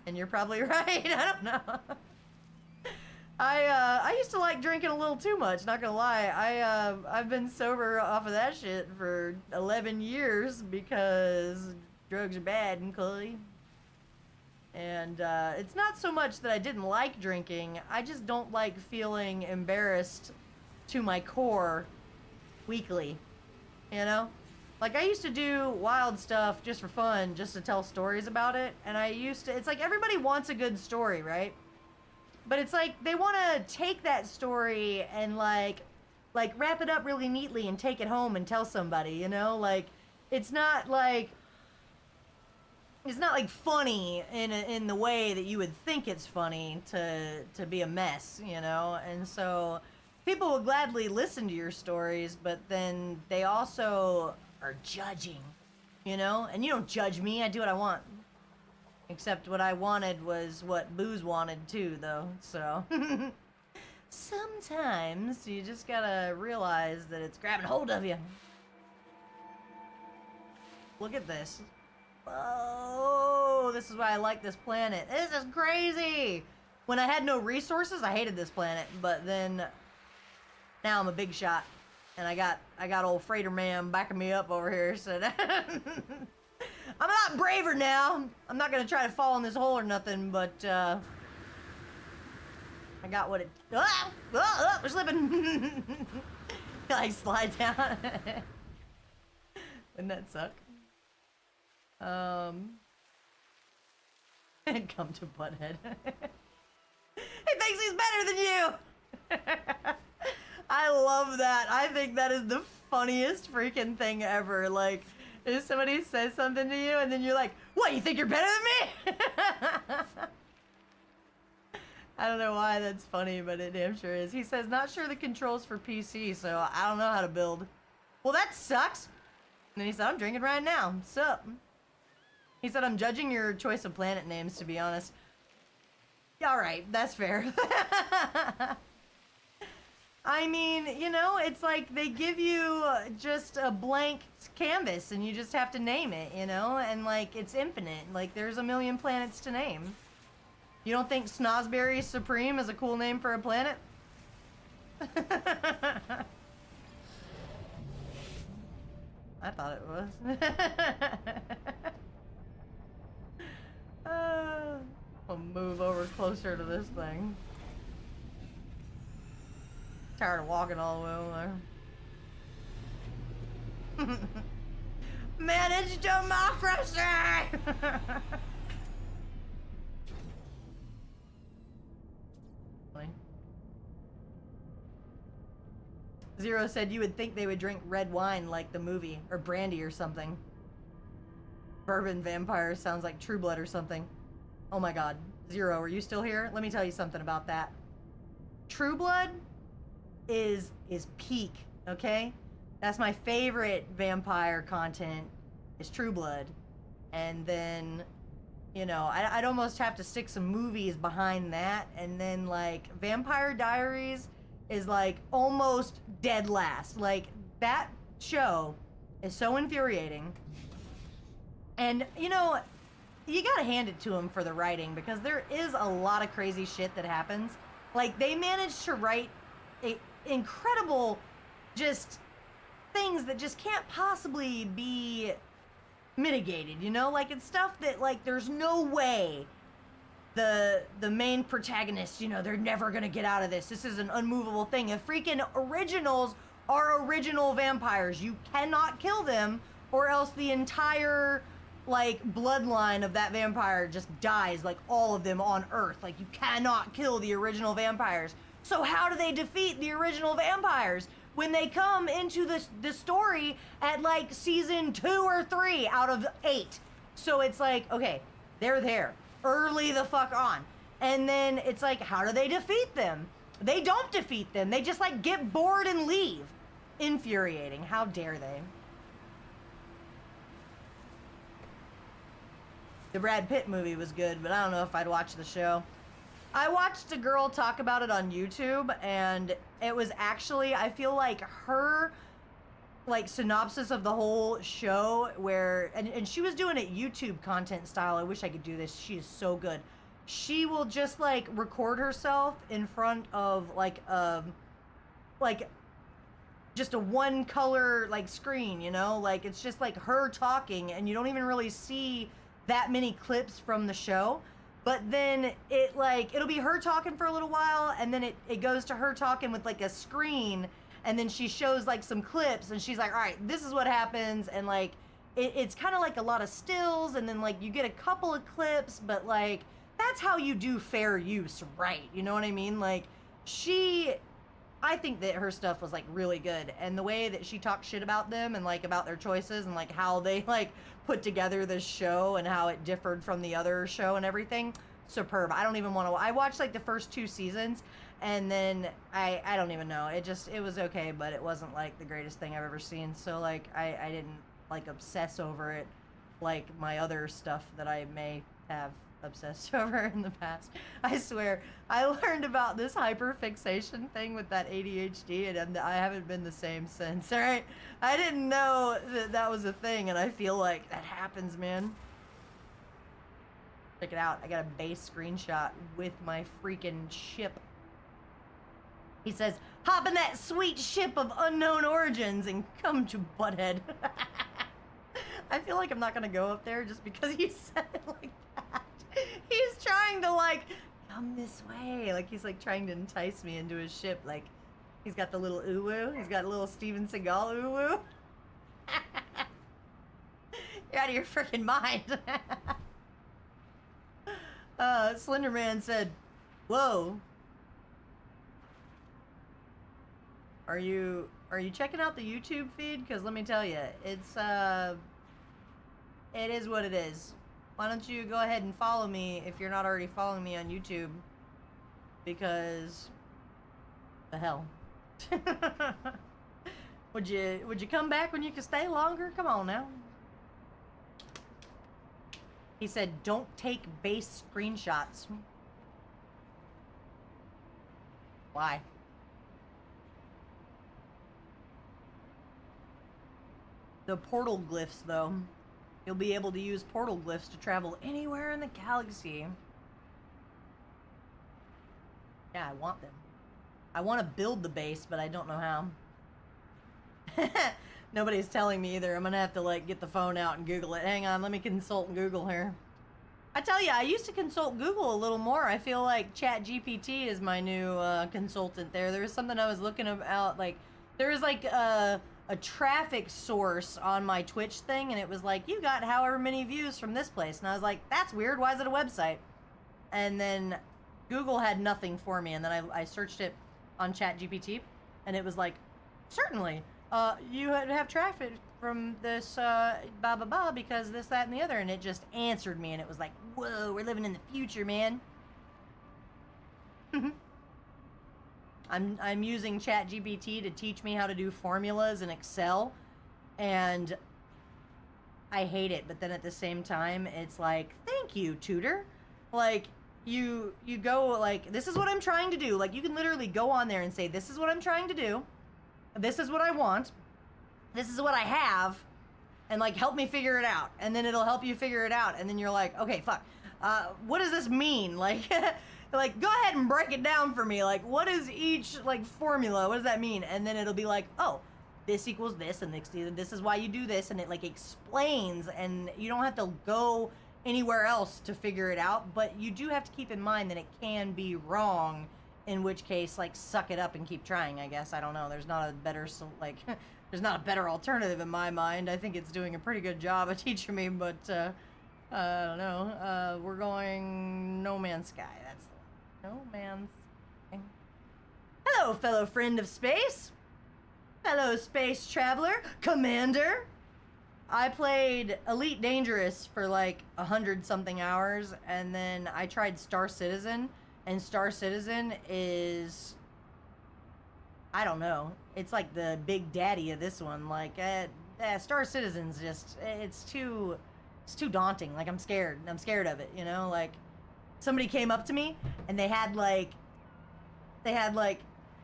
And you're probably right. I don't know. I used to like drinking a little too much, not gonna lie. I've been sober off of that shit for 11 years because drugs are bad and Chloe. And it's not so much that I didn't like drinking, I just don't like feeling embarrassed to my core weekly, you know? Like, I used to do wild stuff just for fun, just to tell stories about it, and it's like everybody wants a good story, right? But it's like, they want to take that story and like wrap it up really neatly and take it home and tell somebody, you know? Like, it's not like funny in the way that you would think it's funny to be a mess, you know? And so people will gladly listen to your stories, but then they also are judging, you know? And you don't judge me, I do what I want. Except what I wanted was what Booze wanted too, though, so. Sometimes you just gotta realize that it's grabbing hold of you. Look at this. Oh, this is why I like this planet. This is crazy! When I had no resources, I hated this planet, but then now I'm a big shot. And I got old Freighter Man backing me up over here, so I'm a lot braver now. I'm not gonna try to fall in this hole or nothing, but I got what it. We're slipping. I slide down. Wouldn't that suck? Come to Butthead. He thinks he's better than you. I love that. I think that is the funniest freaking thing ever. Like, if somebody says something to you and then you're like, what, you think you're better than me? I don't know why that's funny, but it damn sure is. He says, not sure the controls for PC, so I don't know how to build. Well, that sucks. And then he said, I'm drinking right now. Sup? He said, I'm judging your choice of planet names, to be honest. Yeah, all right, that's fair. I mean, you know, it's like they give you just a blank canvas and you just have to name it, you know? And, like, it's infinite. Like, there's a million planets to name. You don't think Snosberry Supreme is a cool name for a planet? I thought it was. I'll move over closer to this thing. Tired of walking all the way over there. Manage democracy! Zero said you would think they would drink red wine like the movie, or brandy or something. Bourbon vampire sounds like True Blood or something. Oh my god. Zero, are you still here? Let me tell you something about that. True Blood is peak, okay? That's my favorite vampire content, is True Blood. And then, you know, I'd almost have to stick some movies behind that, and then, like, Vampire Diaries is, like, almost dead last. Like, that show is so infuriating. And, you know, you gotta hand it to them for the writing, because there is a lot of crazy shit that happens. Like, they managed to write incredible just things that just can't possibly be mitigated, you know? Like, it's stuff that, like, there's no way the main protagonist, you know, they're never gonna get out of this. This is an unmovable thing. If freaking originals are original vampires, you cannot kill them, or else the entire, like, bloodline of that vampire just dies, like, all of them on Earth. Like, you cannot kill the original vampires. So how do they defeat the original vampires? When they come into the story at, like, season 2 or 3 out of 8. So it's like, okay, they're there early the fuck on. And then it's like, how do they defeat them? They don't defeat them. They just, like, get bored and leave. Infuriating. How dare they? The Brad Pitt movie was good, but I don't know if I'd watch the show. I watched a girl talk about it on YouTube, and it was actually, I feel like her like synopsis of the whole show where and she was doing it YouTube content style. I wish I could do this. She is so good. She will just like record herself in front of like just a one color like screen, you know? Like it's just like her talking and you don't even really see that many clips from the show. But then it like it'll be her talking for a little while and then it goes to her talking with like a screen and then she shows like some clips and she's like, all right, this is what happens, and like it's kind of like a lot of stills and then like you get a couple of clips, but like that's how you do fair use, right? You know what I mean? Like I think that her stuff was like really good, and the way that she talked shit about them and like about their choices and like how they like put together this show and how it differed from the other show and everything, superb. I don't even want to. I watched like the first 2 seasons, and then I don't even know. It was okay, but it wasn't like the greatest thing I've ever seen. So like I didn't like obsess over it like my other stuff that I may have obsessed over in the past. I swear, I learned about this hyperfixation thing with that ADHD, and I haven't been the same since. All right, I didn't know that that was a thing, and I feel like that happens, man. Check it out. I got a base screenshot with my freaking ship. He says, "Hop in that sweet ship of unknown origins and come to Butthead." I feel like I'm not gonna go up there just because he said it like that. He's trying to like come this way, like he's like trying to entice me into his ship. Like he's got the little ooh-woo. He's got a little Steven Seagal ooh-woo. You're out of your freaking mind. Slenderman said, "Whoa. Are you checking out the YouTube feed? Because let me tell you, it is what it is. Why don't you go ahead and follow me if you're not already following me on YouTube? Because the hell." Would you come back when you can stay longer? Come on now. He said, "Don't take base screenshots." Why? The portal glyphs, though. You'll be able to use portal glyphs to travel anywhere in the galaxy. Yeah, I want them. I want to build the base, but I don't know how. Nobody's telling me either. I'm gonna have to like get the phone out and Google it. Hang on, let me consult Google here. I tell you, I used to consult Google a little more. I feel like ChatGPT is my new consultant there. There was something I was looking about, like, there was like a traffic source on my Twitch thing, and it was like, you got however many views from this place. And I was like, that's weird. Why is it a website? And then Google had nothing for me. And then I searched it on ChatGPT, and it was like, certainly, you have traffic from this blah, blah, blah, because this, that, and the other. And it just answered me, and it was like, whoa, we're living in the future, man. I'm using ChatGPT to teach me how to do formulas in Excel, and I hate it. But then at the same time, it's like, thank you, tutor. Like, you go like, this is what I'm trying to do. Like, you can literally go on there and say, this is what I'm trying to do. This is what I want. This is what I have. And like, help me figure it out. And then it'll help you figure it out. And then you're like, okay, fuck. What does this mean? Like, like, go ahead and break it down for me. Like, what is each, like, formula? What does that mean? And then it'll be like, oh, this equals this, and this is why you do this, and it, like, explains, and you don't have to go anywhere else to figure it out, but you do have to keep in mind that it can be wrong, in which case, like, suck it up and keep trying, I guess. I don't know. There's not a better, like, there's not a better alternative in my mind. I think it's doing a pretty good job of teaching me, but, I don't know. We're going No Man's Sky. That's No Man's Sky. Hello, fellow friend of space. Hello, space traveler, commander. I played Elite Dangerous for like 100-something hours, and then I tried Star Citizen, and Star Citizen is, I don't know, it's like the big daddy of this one. Like, Star Citizen's just, it's too It's too daunting. Like, I'm scared. I'm scared of it, you know? Like, somebody came up to me and they had like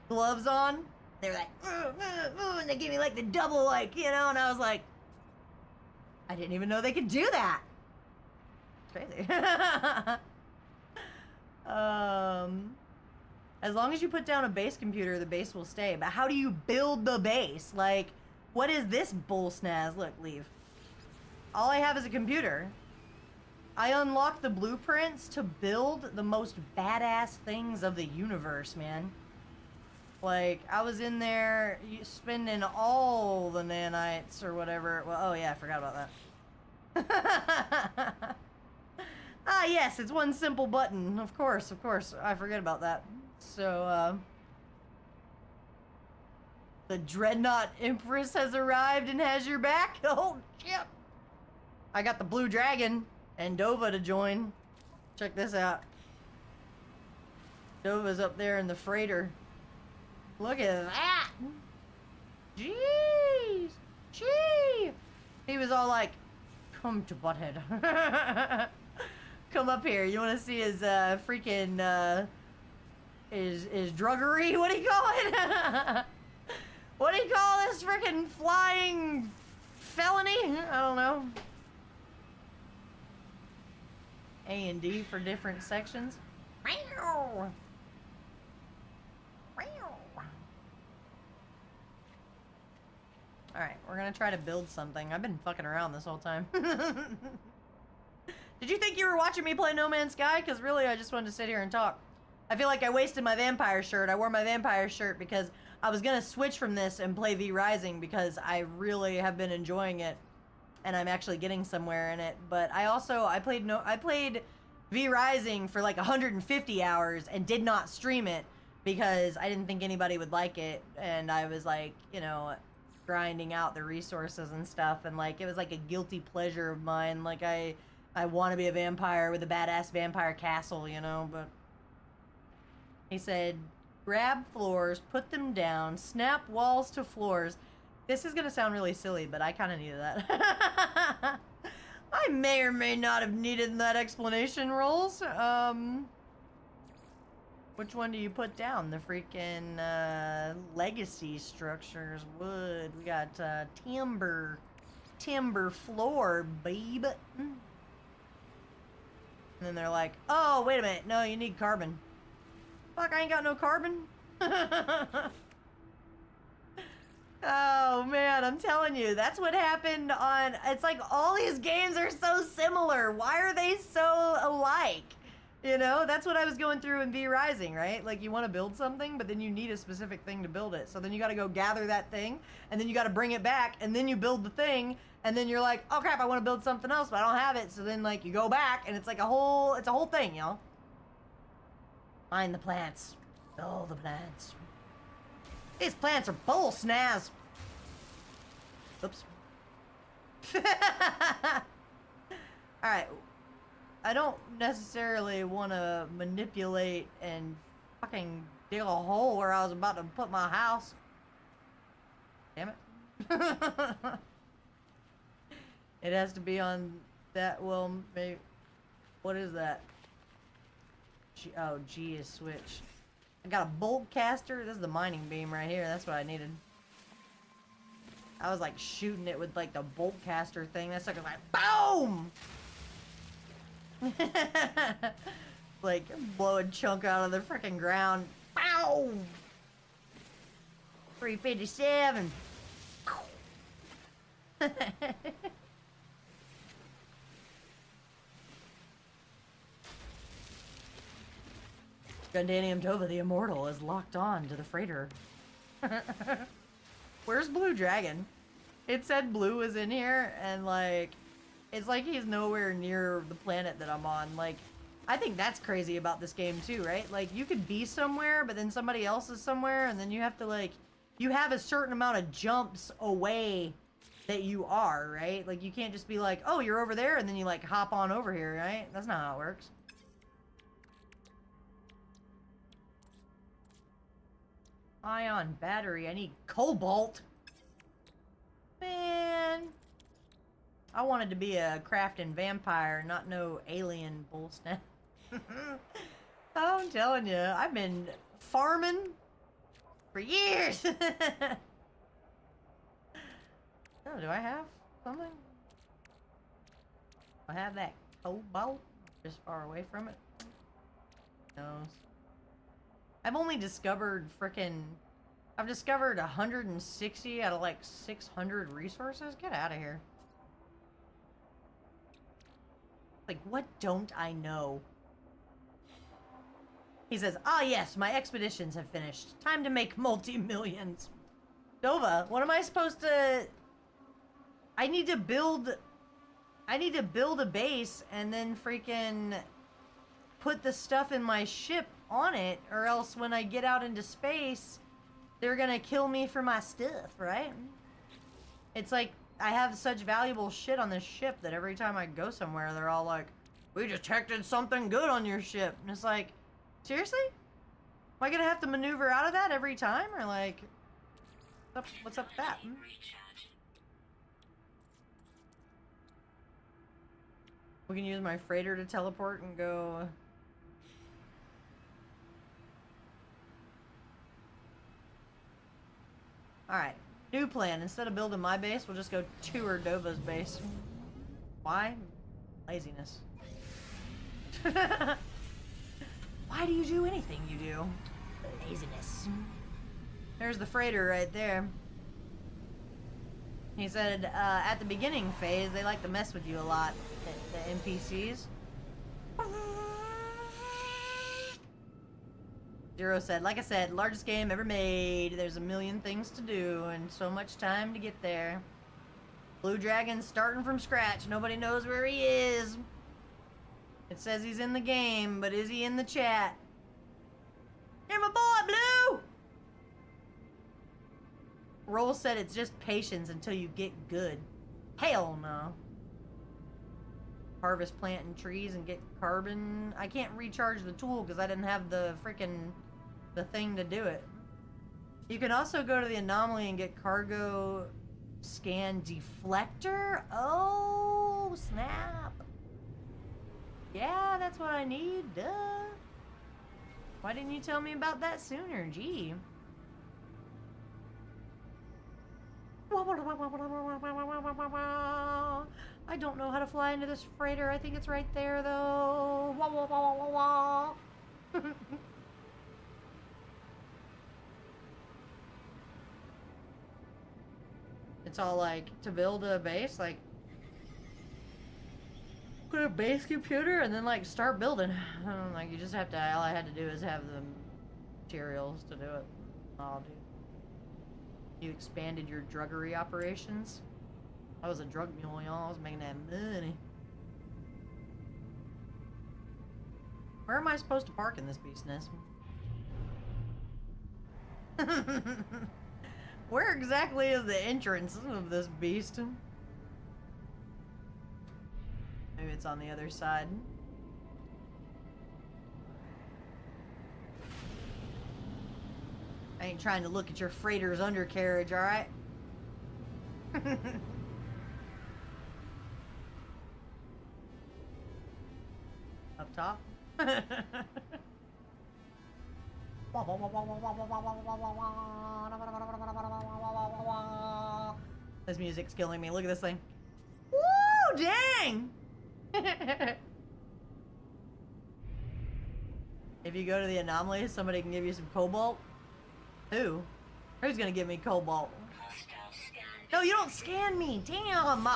gloves on. They were like, and they gave me like the double, like, you know, and I was like, I didn't even know they could do that. It's crazy. As long as you put down a base computer, the base will stay. But how do you build the base? Like, what is this bull snaz? Look, leave. All I have is a computer. I unlocked the blueprints to build the most badass things of the universe, man. Like, I was in there spending all the nanites or whatever. Well, oh yeah, I forgot about that. Ah, yes, it's one simple button. Of course, I forget about that. So, the Dreadnought Empress has arrived and has your back. Oh, shit. I got the Blue Dragon and Dovah to join. Check this out. Dovah's up there in the freighter. Look at that. Jeez. Gee. He was all like, come to Butthead. Come up here. You want to see his freaking his druggery? What do you call it? What do you call this freaking flying felony? I don't know. A and D for different sections. Alright, we're gonna try to build something. I've been fucking around this whole time. Did you think you were watching me play No Man's Sky? Because really, I just wanted to sit here and talk. I feel like I wasted my vampire shirt. I wore my vampire shirt because I was gonna switch from this and play V Rising because I really have been enjoying it. And I'm actually getting somewhere in it. But I played V Rising for like 150 hours and did not stream it because I didn't think anybody would like it. And I was like, you know, grinding out the resources and stuff, and like it was like a guilty pleasure of mine. Like I want to be a vampire with a badass vampire castle, you know. But he said, grab floors, put them down, snap walls to floors. This is gonna sound really silly, but I kind of needed that. I may or may not have needed that explanation, Rolls. Which one do you put down? The freaking legacy structures, wood. We got timber floor, babe. And then they're like, oh, wait a minute. No, you need carbon. Fuck, I ain't got no carbon. Oh, man, I'm telling you. That's what happened on... It's like all these games are so similar. Why are they so alike? You know, that's what I was going through in V Rising, right? Like, you want to build something, but then you need a specific thing to build it. So then you got to go gather that thing, and then you got to bring it back, and then you build the thing, and then you're like, oh crap, I want to build something else, but I don't have it. So then, like, you go back, and it's like it's a whole thing, you know? Find the plants. All the plants. These plants are bull snaz. Oops. Alright. I don't necessarily want to manipulate and fucking dig a hole where I was about to put my house. Damn it. It has to be on that, well, maybe, what is that? Oh, G is switch. I got a bolt caster. This is the mining beam right here. That's what I needed. I was like shooting it with like the bolt caster thing. That sucker's like, boom! Like, blow a chunk out of the freaking ground. Pow! 357. Gundanium Dovah the Immortal is locked on to the freighter. Where's Blue Dragon? It said Blue was in here, and like, it's like he's nowhere near the planet that I'm on. Like, I think that's crazy about this game too, right? Like, you could be somewhere, but then somebody else is somewhere, and then you have to like, you have a certain amount of jumps away that you are, right? Like, you can't just be like, oh, you're over there, and then you like hop on over here, right? That's not how it works. Ion battery. I need cobalt. Man. I wanted to be a crafting vampire, not no alien bull snap. I'm telling you, I've been farming for years. Oh, do I have something? I have that cobalt just far away from it. No. I've only discovered I've discovered 160 out of like 600 resources. Get out of here. Like, what don't I know? He says, ah yes, my expeditions have finished. Time to make multi-millions. Dovah, what am I supposed to... I need to build a base and then freaking put the stuff in my ship on it, or else when I get out into space, they're gonna kill me for my stuff, right? It's like, I have such valuable shit on this ship that every time I go somewhere, they're all like, we detected something good on your ship. And it's like, seriously? Am I gonna have to maneuver out of that every time? Or like, what's up with that? We can use my freighter to teleport and go... Alright, new plan. Instead of building my base, we'll just go tour Dovah's base. Why? Laziness. Why do you do anything you do? Laziness. There's the freighter right there. He said, at the beginning phase, they like to mess with you a lot, the NPCs. Zero said, like I said, largest game ever made. There's a million things to do and so much time to get there. Blue Dragon's starting from scratch. Nobody knows where he is. It says he's in the game, but is he in the chat? You're my boy, Blue! Roll said it's just patience until you get good. Hell no. Harvest planting trees and get carbon. I can't recharge the tool because I didn't have the thing to do it. You can also go to the anomaly and get cargo scan deflector. Oh, snap. Yeah, that's what I need. Duh. Why didn't you tell me about that sooner? Gee. I don't know how to fly into this freighter. I think it's right there, though. It's all like, to build a base, like, put a base computer and then, like, start building. Like, you just have to, all I had to do is have the materials to do it. Oh, dude. You expanded your druggery operations. I was a drug mule, y'all. I was making that money. Where am I supposed to park in this beast nest? Where exactly is the entrance of this beast? Maybe it's on the other side. I ain't trying to look at your freighter's undercarriage, alright? Up top? This music's killing me. Look at this thing. Woo! Dang! If you go to the anomaly, somebody can give you some cobalt. Who? Who's gonna give me cobalt? No, you don't scan me! Damn!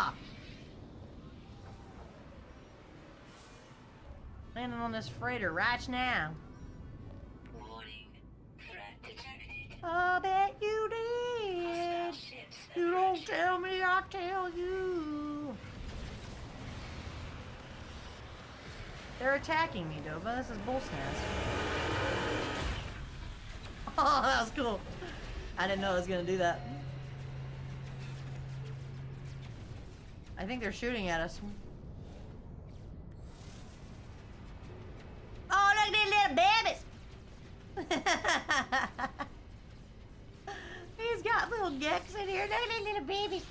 Landing on this freighter right now. Warning. Threat detected. I bet you did. You don't tell me, I tell you. They're attacking me, Dovah. This is bullshit. Oh, that was cool. I didn't know I was gonna do that. I think they're shooting at us. Oh, look at these little babies! He's got little gecks in here. Look at these little babies.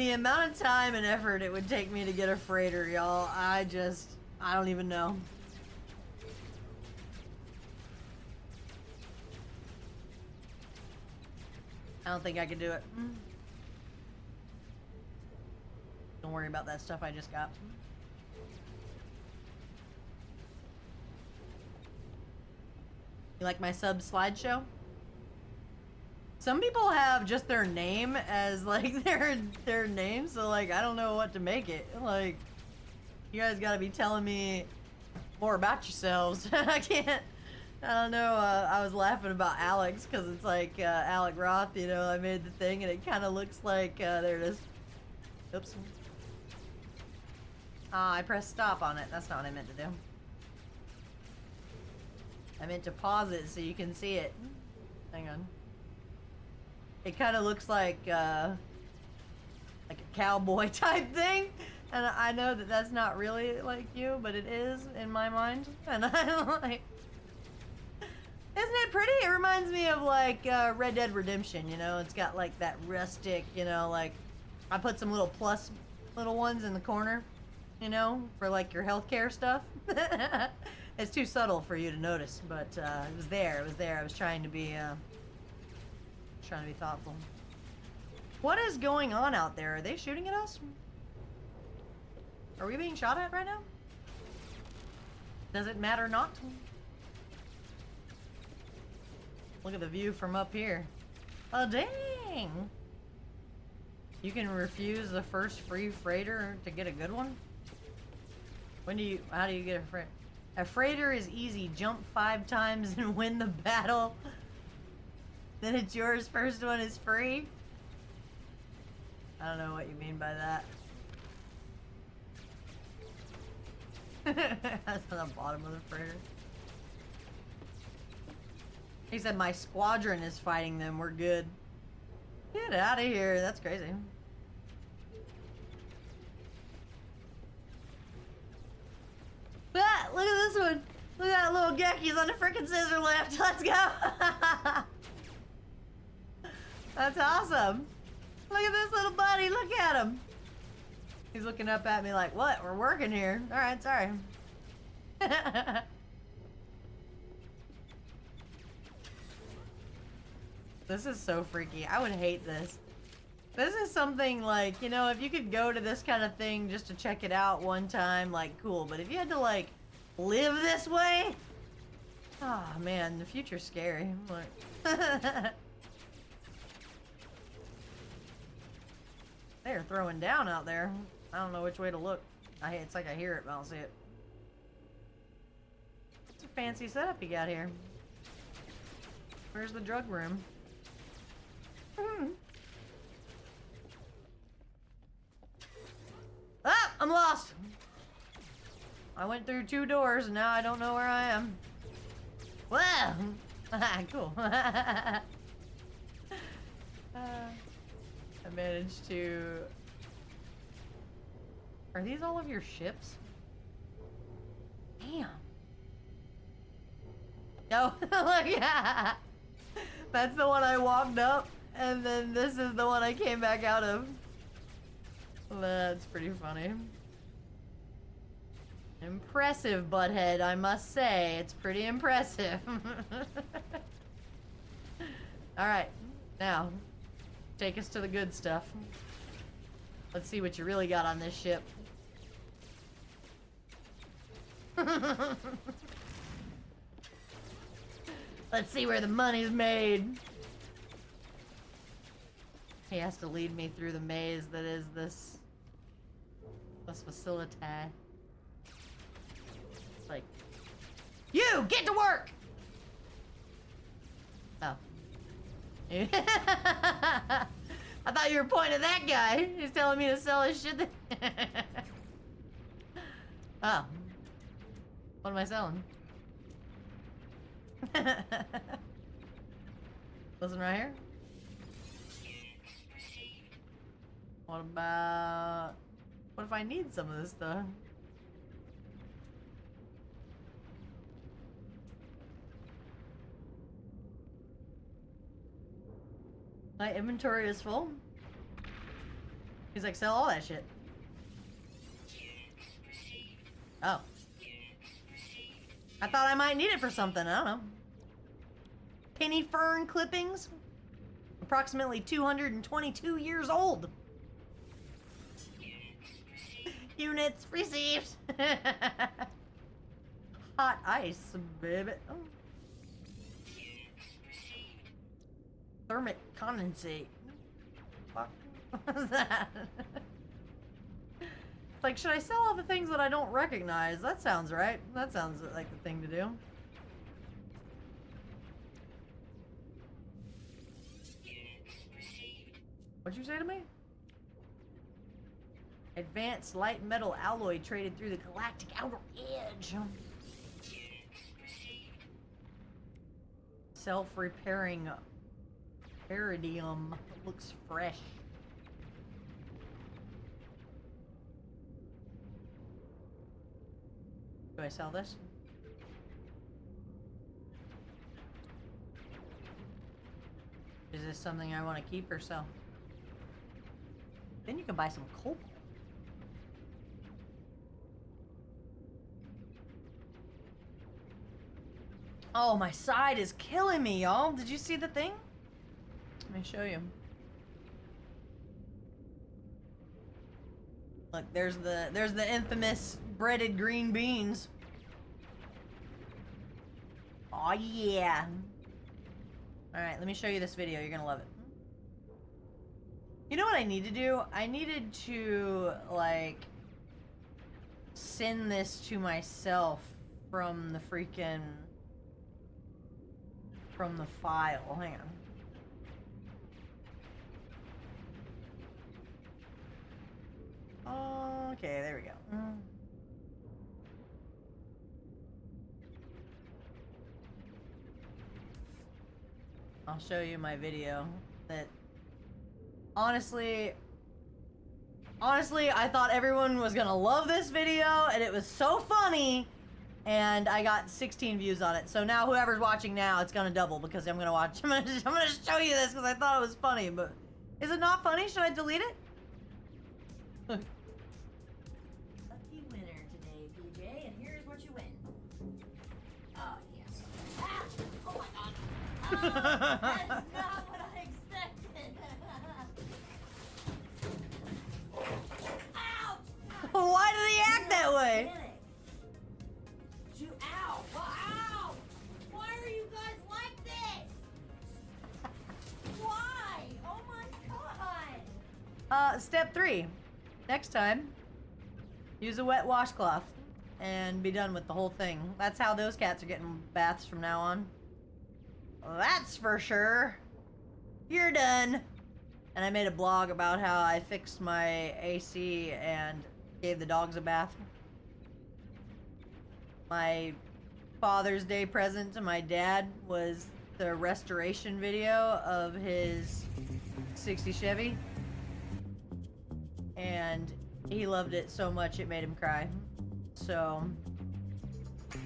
The amount of time and effort it would take me to get a freighter, y'all, I don't even know. I don't think I could do it. Don't worry about that stuff I just got. You like my sub slideshow? Some people have just their name as like their name, so like I don't know what to make it. Like, you guys gotta be telling me more about yourselves. I can't. I don't know. I was laughing about Alex because it's like Alec Roth. You know, I made the thing and it kind of looks like there it is. Oops. I pressed stop on it. That's not what I meant to do. I meant to pause it so you can see it. Hang on. It kind of looks like a cowboy type thing, and I know that that's not really like you, but it is in my mind. And I'm like, isn't it pretty? It reminds me of like Red Dead Redemption. You know, it's got like that rustic. You know, like I put some little plus little ones in the corner. You know, for like your healthcare stuff. It's too subtle for you to notice, but it was there. It was there. I was trying to be thoughtful. What is going on out there? Are they shooting at us? Are we being shot at right now? Does it matter not? Look at the view from up here. Oh, dang! You can refuse the first free freighter to get a good one? How do you get a freighter? A freighter is easy. Jump 5 times and win the battle. Then it's yours. First one is free. I don't know what you mean by that. That's on the bottom of the freighter. He said my squadron is fighting them. We're good. Get out of here. That's crazy. Ah, look at this one. Look at that little Gecki's on the frickin' scissor lift. Let's go. That's awesome. Look at this little buddy. Look at him. He's looking up at me like, what? We're working here. All right, sorry. This is so freaky. I would hate this. This is something like, you know, if you could go to this kind of thing just to check it out one time, like, cool. But if you had to, like, live this way? Oh, man, the future's scary. Like, they're throwing down out there. I don't know which way to look. It's like I hear it, but I don't see it. It's a fancy setup you got here. Where's the drug room? Ah, I'm lost. I went through 2 doors and now I don't know where I am. Wow. Cool. I managed to... Are these all of your ships? Damn. Oh, look, yeah. That's the one I walked up, and then this is the one I came back out of. That's pretty funny. Impressive, butthead, I must say. It's pretty impressive. Alright, now, take us to the good stuff. Let's see what you really got on this ship. Let's see where the money's made. He has to lead me through the maze that is this facility. It's like, you get to work. Oh. I thought you were pointing at that guy. He's telling me to sell his shit. Oh. What am I selling? Listen right here. What about... What if I need some of this stuff? My inventory is full. He's like, sell all that shit. Oh. I thought I might need it for something. I don't know. Penny fern clippings. Approximately 222 years old. Units received. Hot ice, baby. Oh. Thermic condensate. Fuck. What was that? It's like, should I sell all the things that I don't recognize? That sounds right. That sounds like the thing to do. What'd you say to me? Advanced light metal alloy traded through the galactic outer edge. Self-repairing iridium. Looks fresh. Do I sell this? Is this something I want to keep or sell? Then you can buy some cobalt. Oh, my side is killing me, y'all. Did you see the thing? Let me show you. Look, there's the infamous breaded green beans. Oh yeah. All right, let me show you this video. You're gonna love it. You know what I need to do? I needed to like send this to myself from the freaking file. Hang on. Okay, there we go. I'll show you my video that honestly I thought everyone was gonna love this video and it was so funny and I got 16 views on it. So now whoever's watching now, it's gonna double because I'm gonna show you this because I thought it was funny, but is it not funny? Should I delete it? Lucky winner today, PJ, and here's what you win. Oh, yes. Ah! Oh my god. That's not what I expected. Ouch! Why did he act that way? Ow! Ow! Why are you guys like this? Why? Oh my god! Step 3. Next time, use a wet washcloth and be done with the whole thing. That's how those cats are getting baths from now on. That's for sure. You're done. And I made a blog about how I fixed my AC and gave the dogs a bath. My Father's Day present to my dad was the restoration video of his 60 Chevy. And he loved it so much it made him cry. So,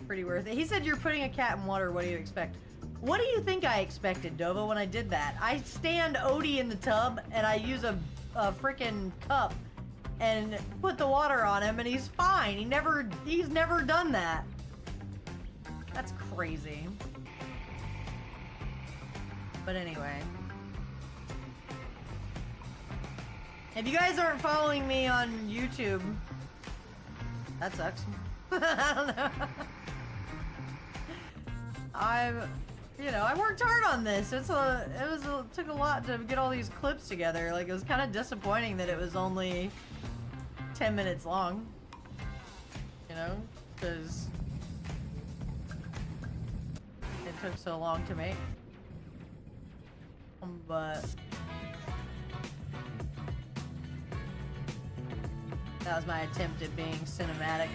pretty worth it. He said, you're putting a cat in water, what do you expect? What do you think I expected, Dovah, when I did that? I stand Odie in the tub and I use a freaking cup and put the water on him and he's fine. He's never done that. That's crazy. But anyway. If you guys aren't following me on YouTube, that sucks. I don't know. I worked hard on this. It took a lot to get all these clips together. Like, it was kind of disappointing that it was only 10 minutes long. You know, because it took so long to make. But that was my attempt at being cinematic.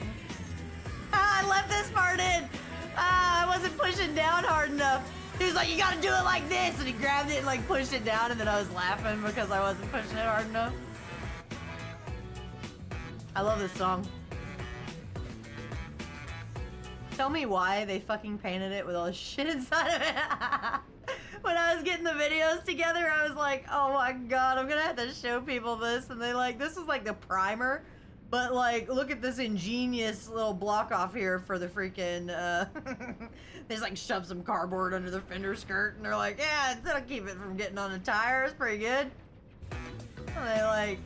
I left this part in! I wasn't pushing down hard enough. He was like, you gotta do it like this! And he grabbed it and like pushed it down and then I was laughing because I wasn't pushing it hard enough. I love this song. Tell me why they fucking painted it with all this shit inside of it. when I was getting the videos together, I was like, oh my god, I'm gonna have to show people this. And they like, this is like the primer, but like, look at this ingenious little block off here for the freaking, they just like shove some cardboard under the fender skirt and they're like, yeah, that'll keep it from getting on the tire. It's pretty good. And they like,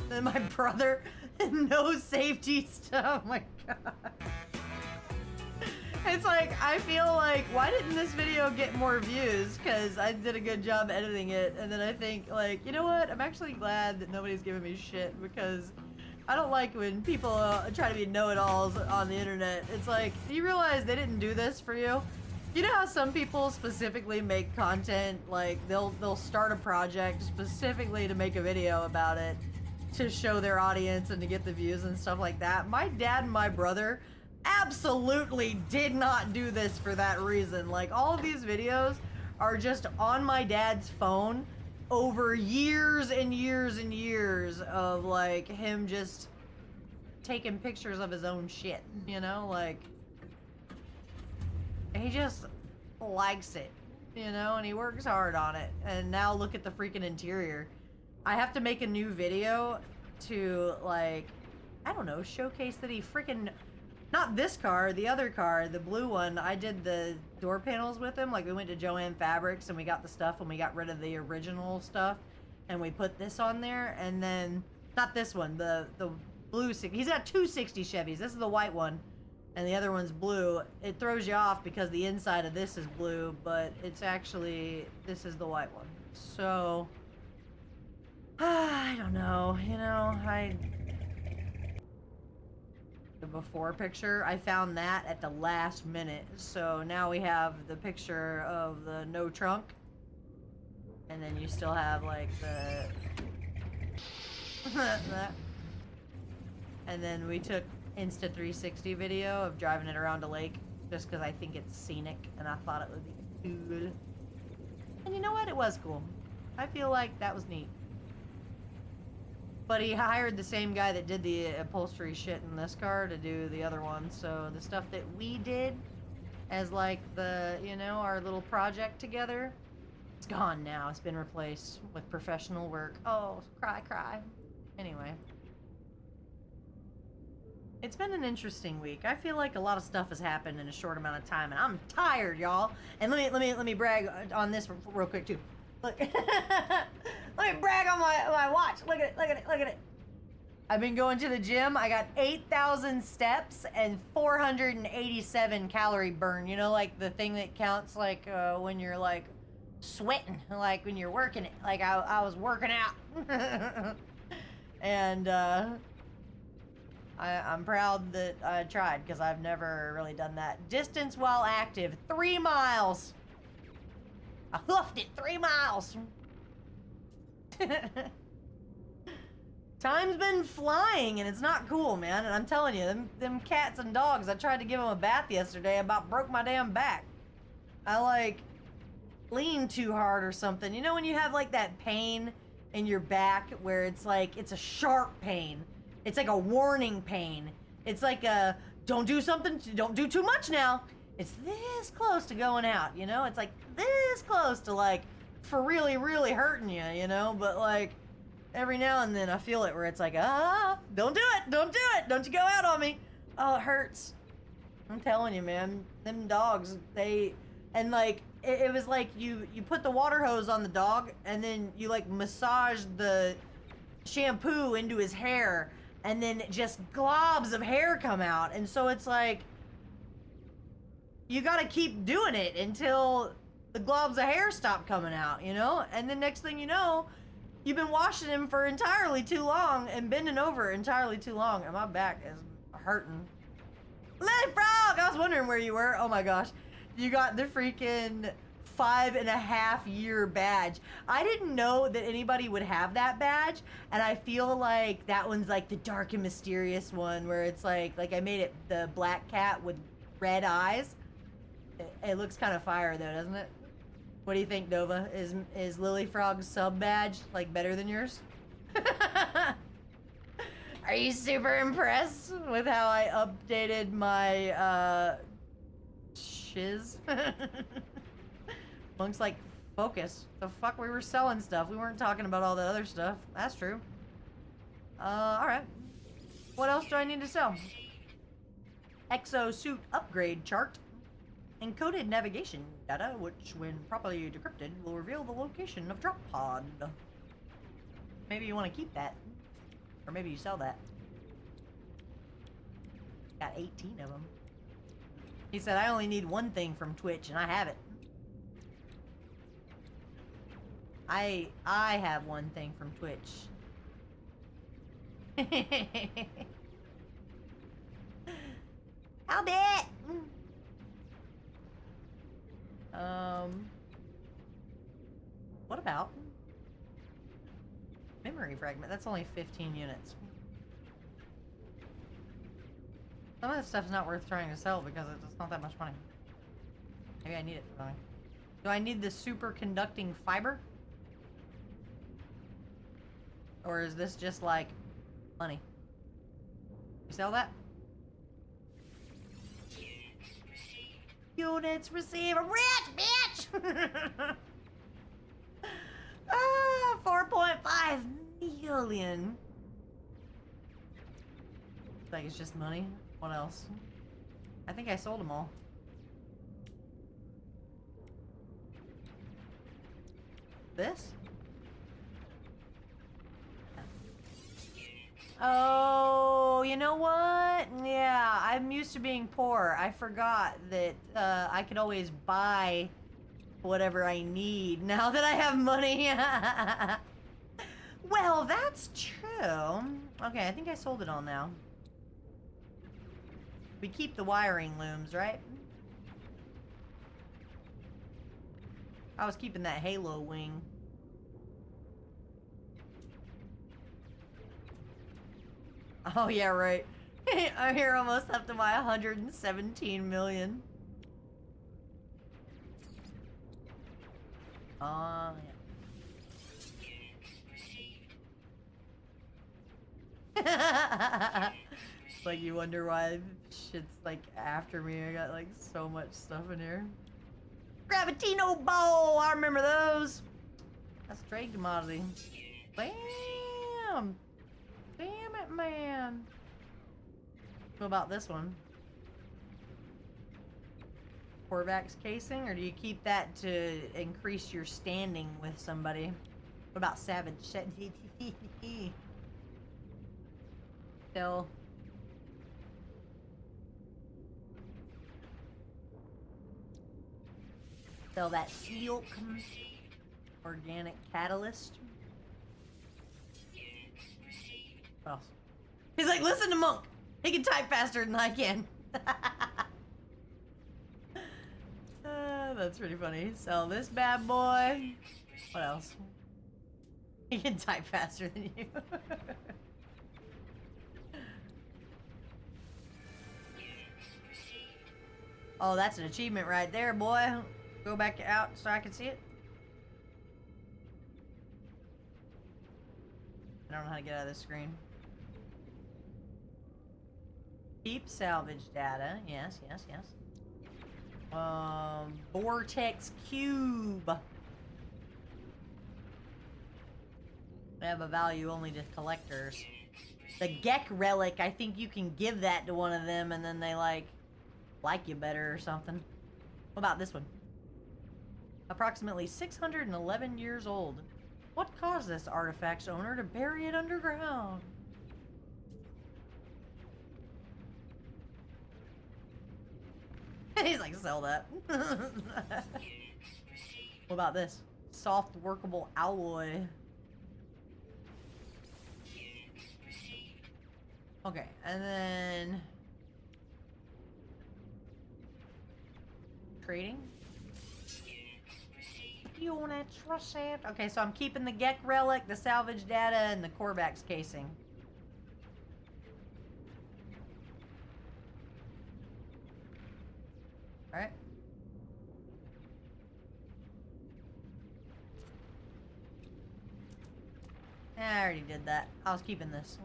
then my brother, no safety stuff. Oh my god. It's like, I feel like, why didn't this video get more views? Because I did a good job editing it. And then I think, like, you know what? I'm actually glad that nobody's giving me shit because I don't like when people try to be know-it-alls on the internet. It's like, do you realize they didn't do this for you? You know how some people specifically make content, like, they'll start a project specifically to make a video about it to show their audience and to get the views and stuff like that? My dad and my brother absolutely did not do this for that reason. Like, all of these videos are just on my dad's phone over years and years and years of like him just taking pictures of his own shit, you know? Like, he just likes it, you know, and he works hard on it. And now look at the freaking interior. I have to make a new video to, like, I don't know, showcase that he freaking, not this car, the other car, the blue one. I did the door panels with him. Like, we went to Joann Fabrics and we got the stuff and we got rid of the original stuff and we put this on there. And then, not this one, the blue, he's got two 60 Chevys. This is the white one and the other one's blue. It throws you off because the inside of this is blue, but it's actually, this is the white one. So, I don't know, you know, the before picture, I found that at the last minute. So now we have the picture of the no trunk. And then you still have like the that. And then we took Insta 360 video of driving it around a lake just because I think it's scenic and I thought it would be cool. And you know what? It was cool. I feel like that was neat. But he hired the same guy that did the upholstery shit in this car to do the other one. So the stuff that we did as like the, you know, our little project together, it's gone now. It's been replaced with professional work. Oh, cry, cry. Anyway. It's been an interesting week. I feel like a lot of stuff has happened in a short amount of time and I'm tired, y'all. And let me brag on this real quick too. Look. Let me brag on my watch. Look at it, look at it, look at it. I've been going to the gym. I got 8,000 steps and 487 calorie burn. You know, like the thing that counts like when you're like sweating, like when you're working it. Like I was working out. And I'm proud that I tried because I've never really done that. Distance while active, 3 miles. I hoofed it 3 miles. Time's been flying and it's not cool, man. And I'm telling you, them cats and dogs, I tried to give them a bath yesterday, about broke my damn back. I like leaned too hard or something. You know when you have like that pain in your back where it's like, it's a sharp pain. It's like a warning pain. It's like a, don't do something, don't do too much now. It's this close to going out, you know? It's like this close to like, for really, really hurting you, you know? But like, every now and then I feel it where it's like, don't do it, don't do it, don't you go out on me. Oh, it hurts. I'm telling you, man, them dogs, and like, it was like you put the water hose on the dog and then you like massage the shampoo into his hair and then just globs of hair come out. And so it's like, you gotta keep doing it until the globs of hair stop coming out, you know? And then next thing you know, you've been washing him for entirely too long and bending over entirely too long, and my back is hurting. Lily Frog! I was wondering where you were. Oh my gosh. You got the freaking 5.5-year badge. I didn't know that anybody would have that badge, and I feel like that one's like the dark and mysterious one where it's like I made it the black cat with red eyes. It looks kind of fire though, doesn't it? What do you think, Dovah? Is Lily Frog's sub badge like better than yours? Are you super impressed with how I updated my shiz? Monk's like, focus. The fuck, we were selling stuff. We weren't talking about all that other stuff. That's true. Alright. What else do I need to sell? Exosuit upgrade chart. Encoded navigation data, which when properly decrypted, will reveal the location of drop pod. Maybe you want to keep that. Or maybe you sell that. Got 18 of them. He said, I only need one thing from Twitch, and I have it. I have one thing from Twitch. I'll bet! What about memory fragment? That's only 15 units. Some of this stuff's not worth trying to sell because it's not that much money. Maybe I need it for something. Do I need the superconducting fiber? Or is this just like money? You sell that? Units received. Rich, bitch! 4.5 million. Like it's just money. What else? I think I sold them all. This? Oh, you know what? Yeah, I'm used to being poor. I forgot that I could always buy whatever I need now that I have money. Well, that's true. Okay, I think I sold it all now. We keep the wiring looms, right? I was keeping that Halo wing. Oh, yeah, right. I'm here almost up to my 117 million. Yeah. It's like you wonder why shit's like after me. I got like so much stuff in here. Gravitino bow! I remember those. That's trade commodity. Bam! Damn it, man. What about this one? Corvax casing, or do you keep that to increase your standing with somebody? What about Savage? Still. Sell that silk. Organic catalyst. What else? He's like, listen to Monk. He can type faster than I can. That's pretty funny. Sell this bad boy. What else? He can type faster than you. Oh, that's an achievement right there, boy. Go back out so I can see it. I don't know how to get out of this screen. Keep salvage data. Yes, yes, yes. Vortex cube. They have a value only to collectors. The Gek relic, I think you can give that to one of them and then they like you better or something. What about this one? Approximately 611 years old. What caused this artifact's owner to bury it underground? He's like, sell that. What about this? Soft workable alloy. Okay, and then trading. You wanna trust it? Okay, so I'm keeping the Gek relic, the salvage data, and the Corvax casing. Alright. I already did that. I was keeping this.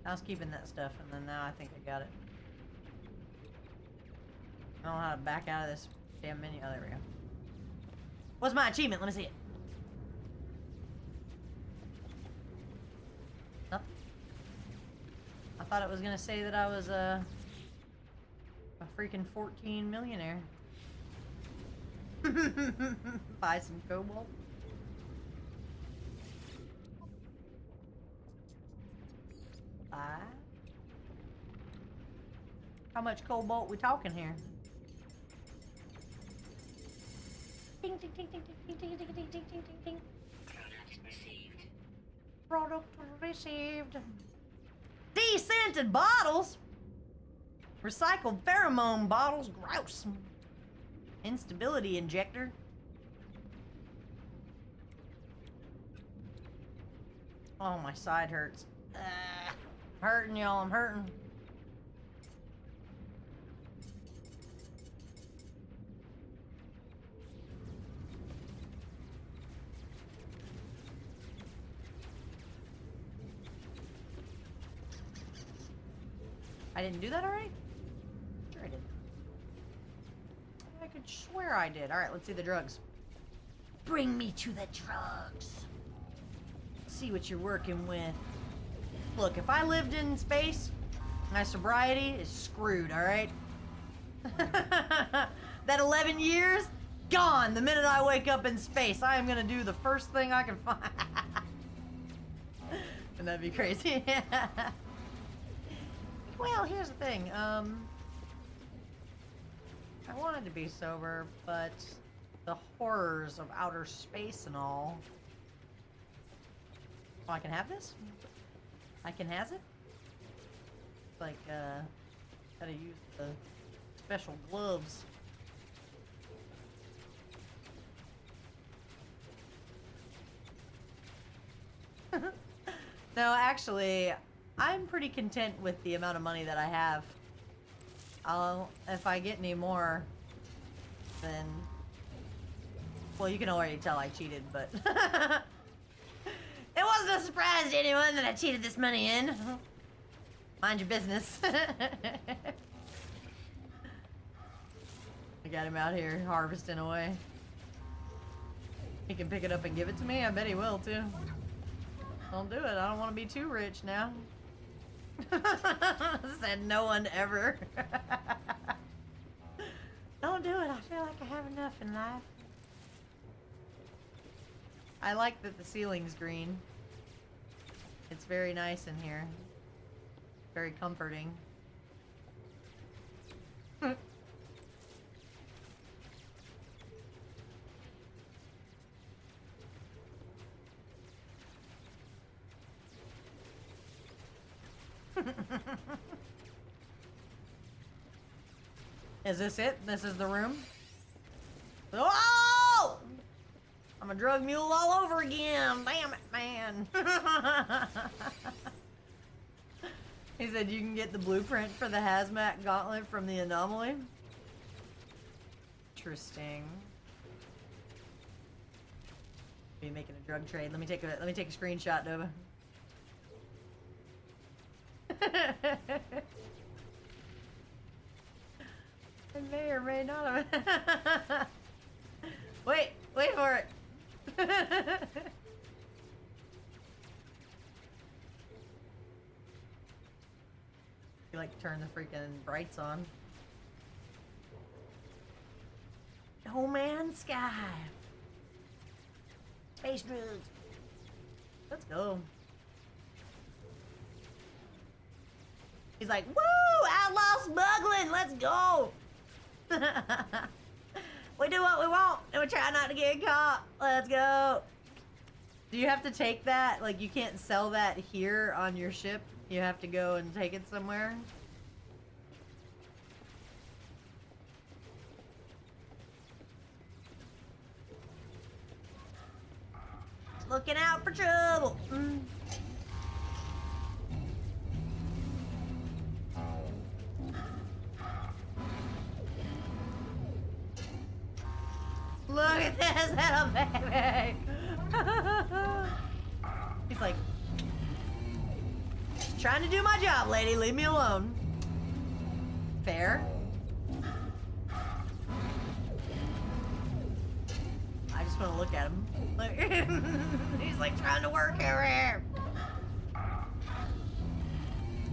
I was keeping that stuff, and then now I think I got it. I don't know how to back out of this damn menu. Oh, there we go. What's my achievement? Let me see it. Nothing. I thought it was gonna say that I was a freaking 14 millionaire. Buy some cobalt. Buy. How much cobalt we talking here? Ding ding ding ding ding ding ding ding ding ding ding. Product received. Product received. Descented bottles. Recycled pheromone bottles. Gross. Instability injector. Oh, my side hurts. I'm hurting, y'all. I'm hurting. I didn't do that already? Sure I did. I could swear I did. Alright, let's see the drugs. Bring me to the drugs. See what you're working with. Look, if I lived in space, my sobriety is screwed, alright? That 11 years, gone the minute I wake up in space. I am gonna do the first thing I can find. And that'd be crazy. Well, here's the thing. I wanted to be sober, but the horrors of outer space and all. Oh, I can have this? I can has it? Like, gotta use the special gloves. No, actually, I'm pretty content with the amount of money that I have. If I get any more, then... Well, you can already tell I cheated, but... It wasn't a surprise to anyone that I cheated this money in. Mind your business. I got him out here harvesting away. He can pick it up and give it to me? I bet he will, too. Don't do it. I don't want to be too rich now. Said no one ever. Don't do it. I feel like I have enough in life. I like that the ceiling's green. It's very nice in here. Very comforting. Is this it? This is the room? Oh! I'm a drug mule all over again. Damn it, man. He said you can get the blueprint for the hazmat gauntlet from the anomaly. Interesting. Are you making a drug trade? Let me take a screenshot, Dovah. I may or may not have. Wait for it. You like turn the freaking brights on. No Man's Sky. Space drugs. Let's go. He's like, woo! Outlaw smuggling! Let's go! We do what we want, and we try not to get caught. Let's go. Do you have to take that? Like, you can't sell that here on your ship? You have to go and take it somewhere? Looking out for trouble. Look at this little baby. He's like, trying to do my job, lady. Leave me alone. Fair. just want to look at him. Like, he's like trying to work here.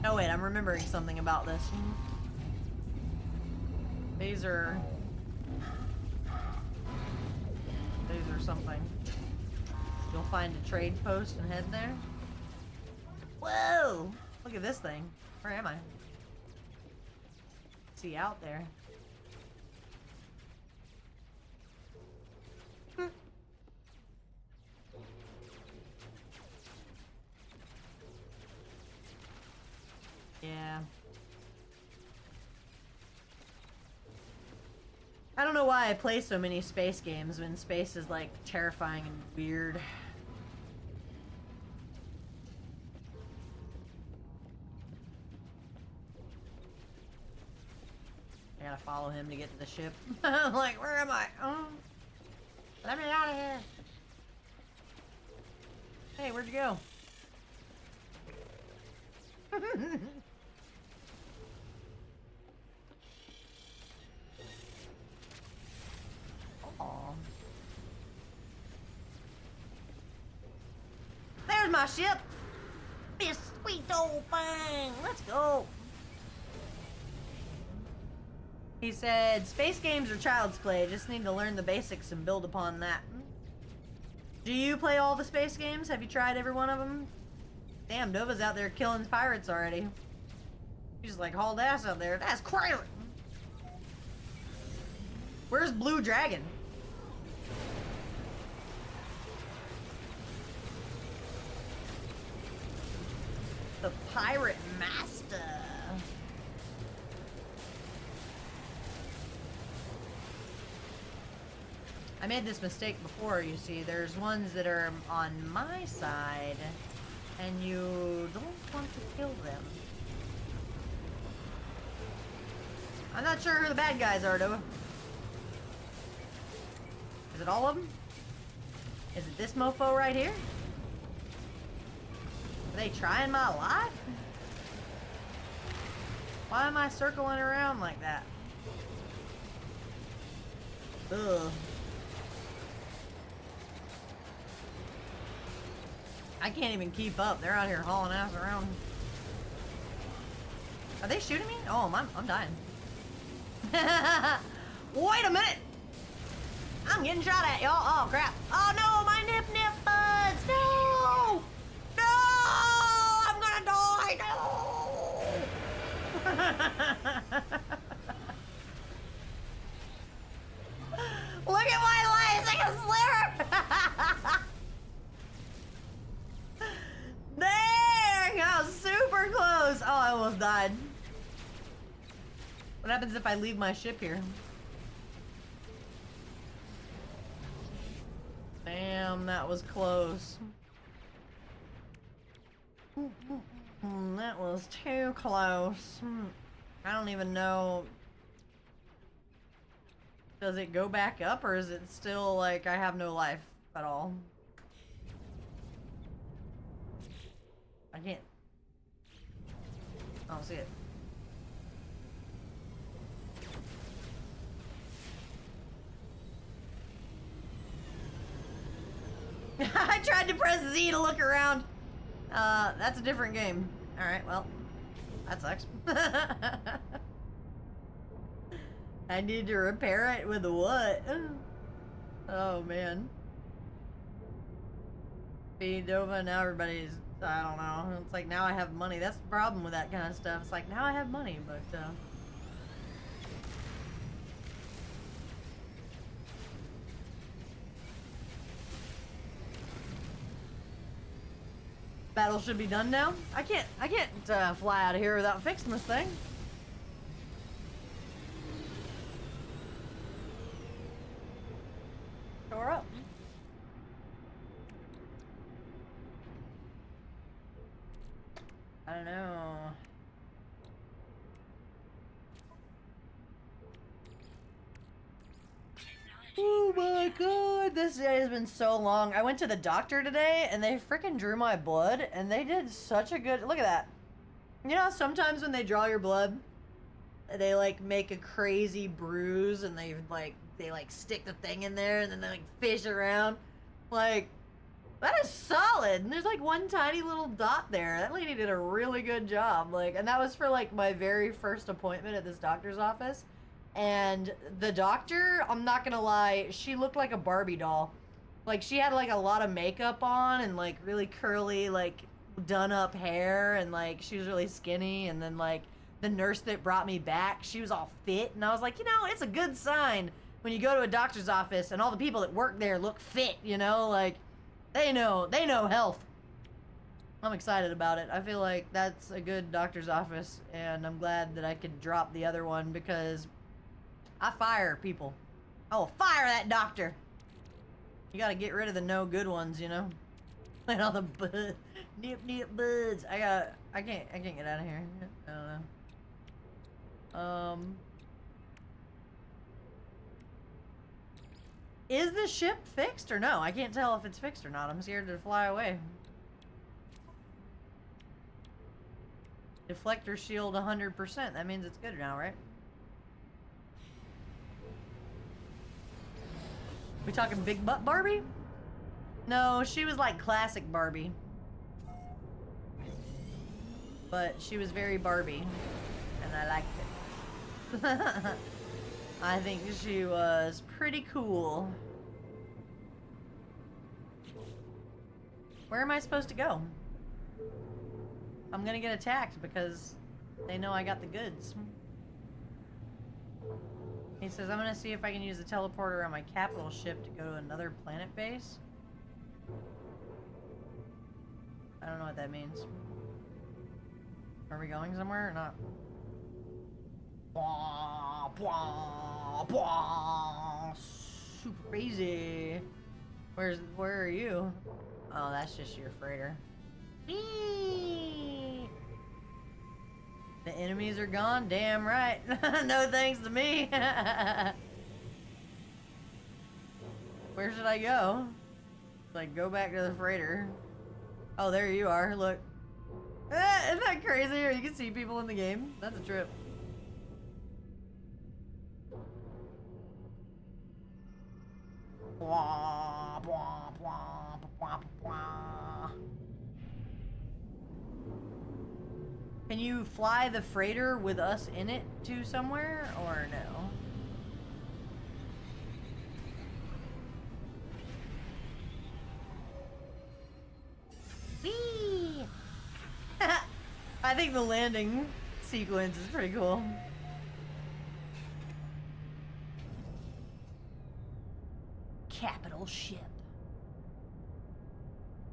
Oh wait, I'm remembering something about this. These are something. You'll find a trade post and head there. Whoa! Look at this thing. Where am I? See out there. Yeah. I don't know why I play so many space games when space is like terrifying and weird. I gotta follow him to get to the ship. I'm like, where am I? Oh, let me out of here. Hey, where'd you go? Aww. There's my ship! This sweet old thing! Let's go! He said, space games are child's play. Just need to learn the basics and build upon that. Do you play all the space games? Have you tried every one of them? Damn, Dovah's out there killing pirates already. He's like hauled ass out there. That's crazy! Where's Blue Dragon? The Pirate Master. I made this mistake before, you see. There's ones that are on my side, and you don't want to kill them. I'm not sure who the bad guys are, though. Is it all of them? Is it this mofo right here? Are they trying my life? Why am I circling around like that? Ugh. I can't even keep up. They're out here hauling ass around. Are they shooting me? Oh, I'm dying. Wait a minute! I'm getting shot at, y'all. Oh, crap. Oh, no, my nip buds! No! No! I'm gonna die! No! Look at my life! It's like a sliver! Dang! I was super close! Oh, I almost died. What happens if I leave my ship here? Damn, that was close. That was too close. I don't even know. Does it go back up, or is it still like I have no life at all? I can't. I don't see it. I tried to press Z to look around. That's a different game. Alright, well, that sucks. I need to repair it with what? Oh, man. See, Dovah, now everybody's, I don't know. It's like, now I have money. That's the problem with that kind of stuff. It's like, now I have money, but, battle should be done now. I can't fly out of here without fixing this thing. Shore up. I don't know. Oh my god, this day has been so long. I went to the doctor today and they freaking drew my blood and they did such a good, look at that. You know, sometimes when they draw your blood, they like make a crazy bruise and they like stick the thing in there and then they like fish around. Like, that is solid. And there's like one tiny little dot there. That lady did a really good job. Like, and that was for like my very first appointment at this doctor's office. And the doctor, I'm not gonna lie, she looked like a Barbie doll. Like, she had like a lot of makeup on and like really curly, like done up hair, and like she was really skinny. And then like the nurse that brought me back, she was all fit, and I was like, you know, it's a good sign when you go to a doctor's office and all the people that work there look fit, you know, like they know health. I'm excited about it. I feel like that's a good doctor's office, and I'm glad that I could drop the other one because I fire people. I will fire that doctor. You gotta get rid of the no good ones, you know? And all the nip buds. I can't get out of here. I don't know. Is the ship fixed or no? I can't tell if it's fixed or not. I'm scared to fly away. Deflector shield 100%. That means it's good now, right? We talking big butt Barbie? No, she was like classic Barbie. But she was very Barbie. And I liked it. I think she was pretty cool. Where am I supposed to go? I'm gonna get attacked because they know I got the goods. He says, I'm gonna see if I can use the teleporter on my capital ship to go to another planet base. I don't know what that means. Are we going somewhere or not? Bwah, bwah, bwah. Super crazy. Where are you? Oh, that's just your freighter. Eee. The enemies are gone? Damn right. No thanks to me. Where should I go? Like, go back to the freighter. Oh, there you are. Look. Isn't that crazy? Or you can see people in the game. That's a trip. Bwah, bwah, bwah, bwah, bwah. Can you fly the freighter with us in it to somewhere, or no? Whee! I think the landing sequence is pretty cool. Capital ship.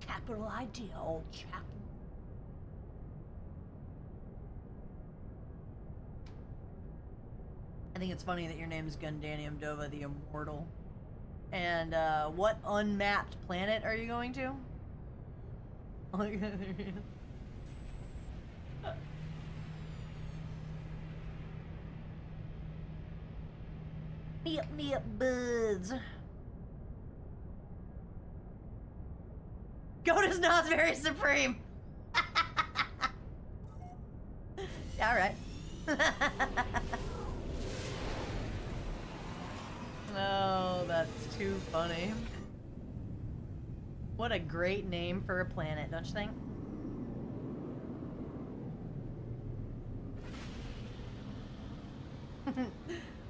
Capital idea, old chap. I think it's funny that your name is Gundanium Dovah the Immortal. And what unmapped planet are you going to? Me up, buds. Go to Snosberry Supreme. All right. Oh, that's too funny. What a great name for a planet, don't you think?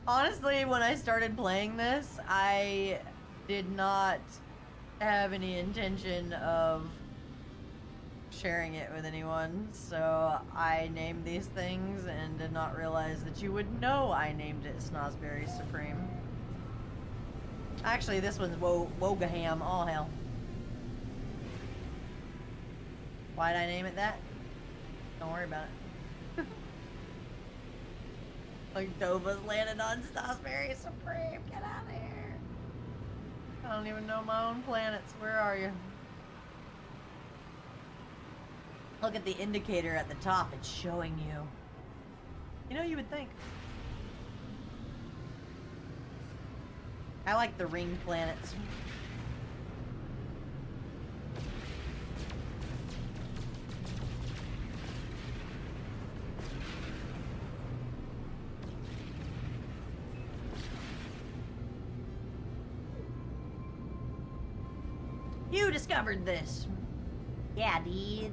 Honestly, when I started playing this, I did not have any intention of sharing it with anyone, so I named these things and did not realize that you would know I named it Snosberry Supreme. Actually, this one's Wogaham. Oh, hell. Why'd I name it that? Don't worry about it. Like, Dovah's landed on Snosberry Supreme. Get out of here. I don't even know my own planets. Where are you? Look at the indicator at the top. It's showing you. You know, you would think. I like the ring planets. You discovered this. Yeah, dude.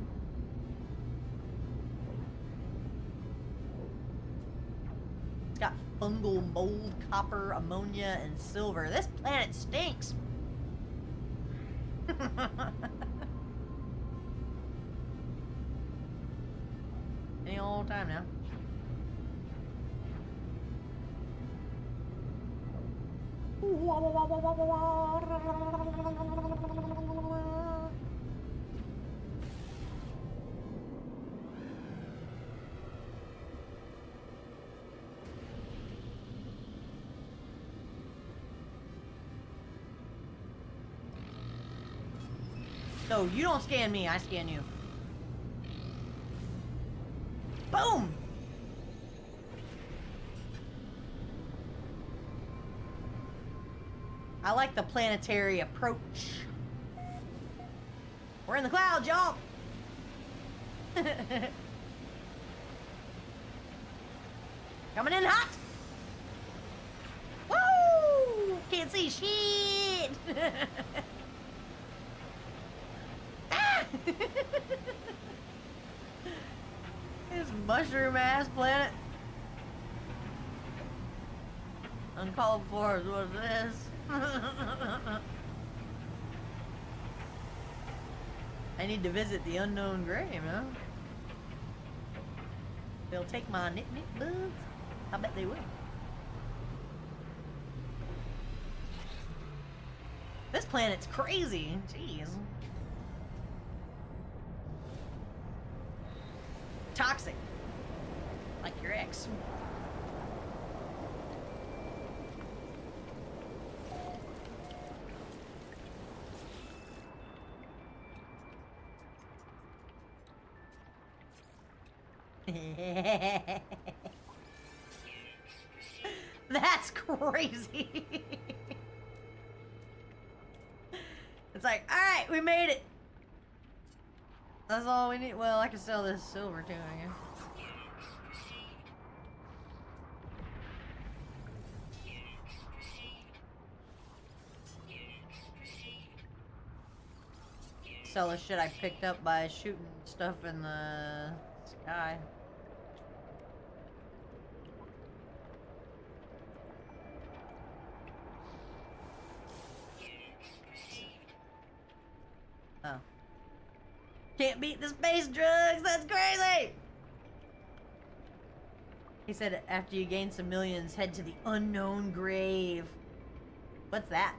It's got fungal mold, copper, ammonia, and silver. This planet stinks. Any old time now. No, you don't scan me, I scan you. Boom! I like the planetary approach. We're in the clouds, y'all! Coming in hot! Woo! Can't see shit! Ah! This mushroom ass planet. Uncalled for is what it is. I need to visit the unknown grave, huh? They'll take my nip buds? I bet they will. This planet's crazy. Jeez. Toxic. Like your ex. That's crazy. It's like, alright, we made it. That's all we need. Well, I can sell this silver too, I guess. Sell the shit I picked up by shooting stuff in the sky. Oh. Can't beat the space drugs, that's crazy! He said after you gain some millions, head to the unknown grave. What's that?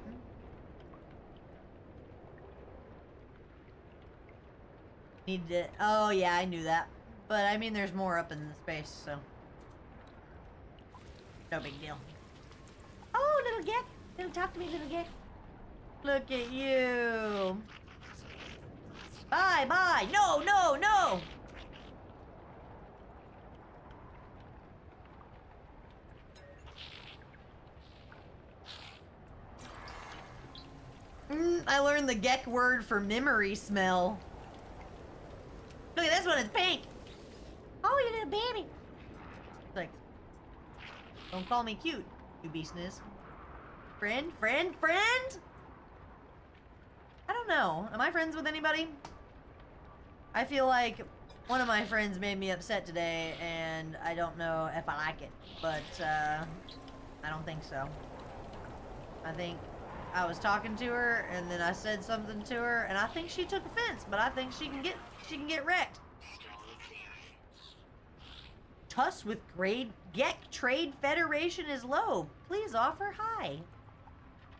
Need to... Oh, yeah, I knew that. But, I mean, there's more up in the space, so... No big deal. Oh, little Gek! Don't talk to me, little Gek. Look at you! Bye, bye! No, no, no! I learned the Gek word for memory smell. Look at this one, it's pink! Oh, you little baby! It's like, don't call me cute, you beastness. Friend, friend, friend? I don't know. Am I friends with anybody? I feel like one of my friends made me upset today, and I don't know if I like it. But, I don't think so. I think I was talking to her, and then I said something to her, and I think she took offense, but I think she can get wrecked. Tuss with grade Gek Trade Federation is low. Please offer hi.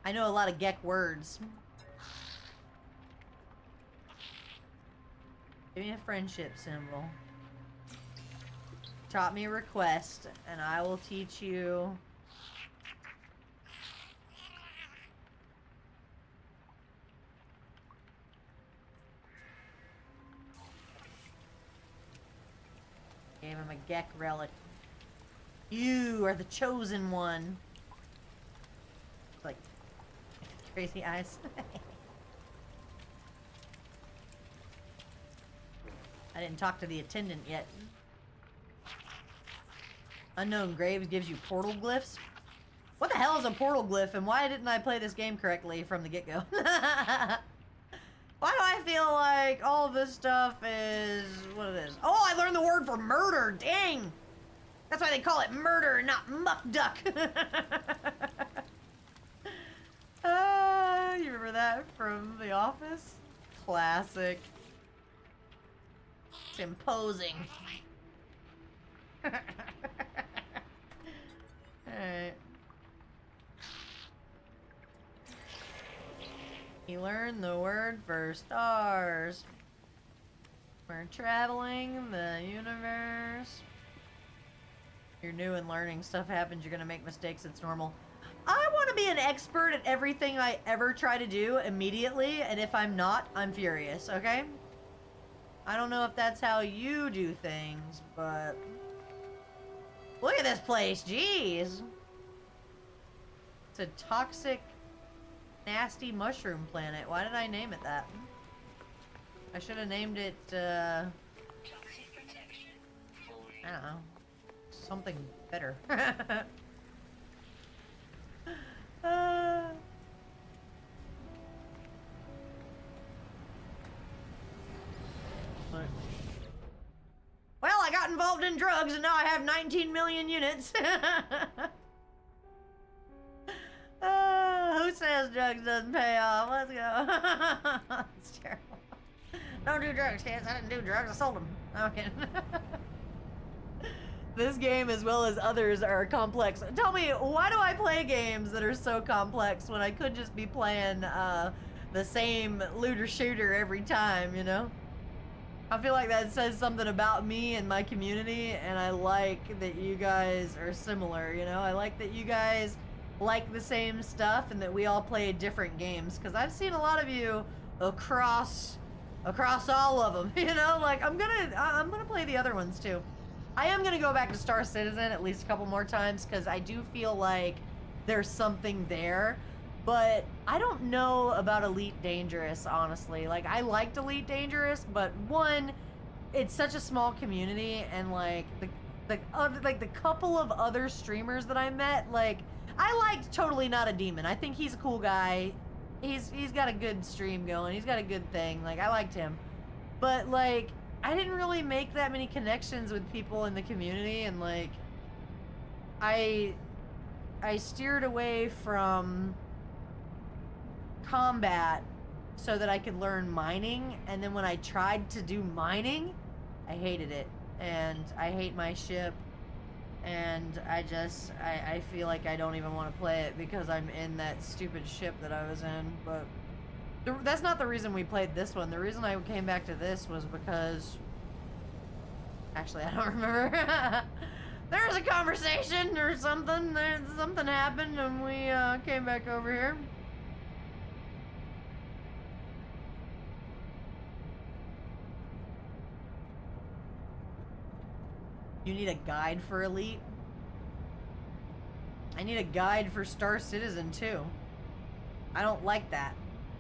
I know a lot of Gek words. Give me a friendship symbol. Taught me a request, and I will teach you. Gave him a Gek relic. You are the chosen one. Like crazy eyes. I didn't talk to the attendant yet. Unknown Graves gives you portal glyphs? What the hell is a portal glyph, and why didn't I play this game correctly from the get-go? Why do I feel like all of this stuff is what it is? Oh, I learned the word for murder. Dang. That's why they call it murder and not muck duck. You remember that from The Office? Classic. It's imposing. Alright. You learned the word for stars. We're traveling the universe. You're new and learning. Stuff happens. You're gonna make mistakes. It's normal. I want to be an expert at everything I ever try to do immediately, and if I'm not, I'm furious, okay? I don't know if that's how you do things, but... Look at this place, jeez! It's a toxic, nasty mushroom planet. Why did I name it that? I should have named it, I don't know. Something better. Well, I got involved in drugs and now I have 19 million units. Who says drugs doesn't pay off? Let's go. It's terrible. Don't do drugs, kids. I didn't do drugs. I sold them. Okay. This game, as well as others, are complex. Tell me, why do I play games that are so complex when I could just be playing the same looter shooter every time, you know? I feel like that says something about me and my community, and I like that you guys are similar, you know? I like that you guys like the same stuff and that we all play different games, because I've seen a lot of you across all of them, you know? Like, I'm gonna play the other ones too. I am gonna go back to Star Citizen at least a couple more times because I do feel like there's something there, but I don't know about Elite Dangerous, honestly. Like, I liked Elite Dangerous, but one, it's such a small community, and like the couple of other streamers that I met, like, I liked Totally Not a Demon. I think he's a cool guy. He's got a good stream going. He's got a good thing. Like, I liked him, but like, I didn't really make that many connections with people in the community, and like, I steered away from combat so that I could learn mining, and then when I tried to do mining, I hated it, and I hate my ship, and I feel like I don't even want to play it because I'm in that stupid ship that I was in. But that's not the reason we played this one. The reason I came back to this was because... Actually, I don't remember. There was a conversation or something. Something happened and we came back over here. You need a guide for Elite? I need a guide for Star Citizen too. I don't like that.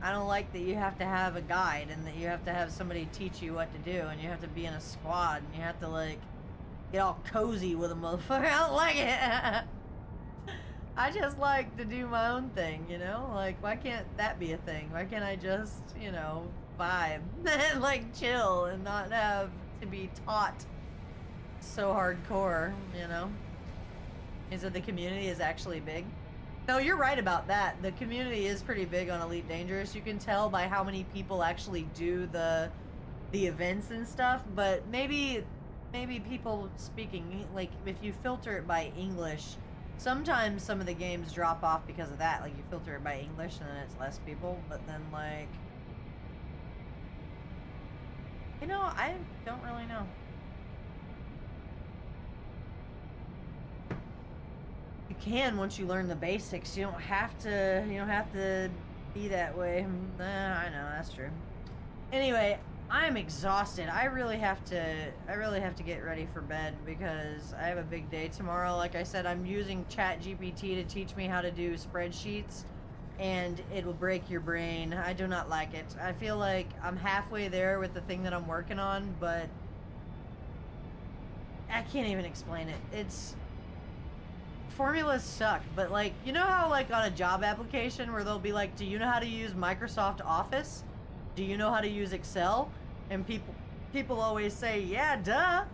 I don't like that you have to have a guide and that you have to have somebody teach you what to do and you have to be in a squad and you have to like get all cozy with a motherfucker. I don't like it. I just like to do my own thing, you know? Like, why can't that be a thing? Why can't I just, you know, vibe and like chill and not have to be taught so hardcore, you know? Is that the community is actually big? No, you're right about that. The community is pretty big on Elite Dangerous. You can tell by how many people actually do the events and stuff, but maybe people speaking, like, if you filter it by English, sometimes some of the games drop off because of that. Like, you filter it by English and then it's less people, but then, like, you know, I don't really know. You can once you learn the basics. You don't have to be that way. I know, that's true. Anyway, I'm exhausted. I really have to get ready for bed because I have a big day tomorrow. Like I said, I'm using ChatGPT to teach me how to do spreadsheets, and it will break your brain. I do not like it. I feel like I'm halfway there with the thing that I'm working on, but I can't even explain it. It's... Formulas suck, but like, you know how like on a job application where they'll be like, do you know how to use Microsoft Office? do you know how to use Excel? And people always say, yeah, duh.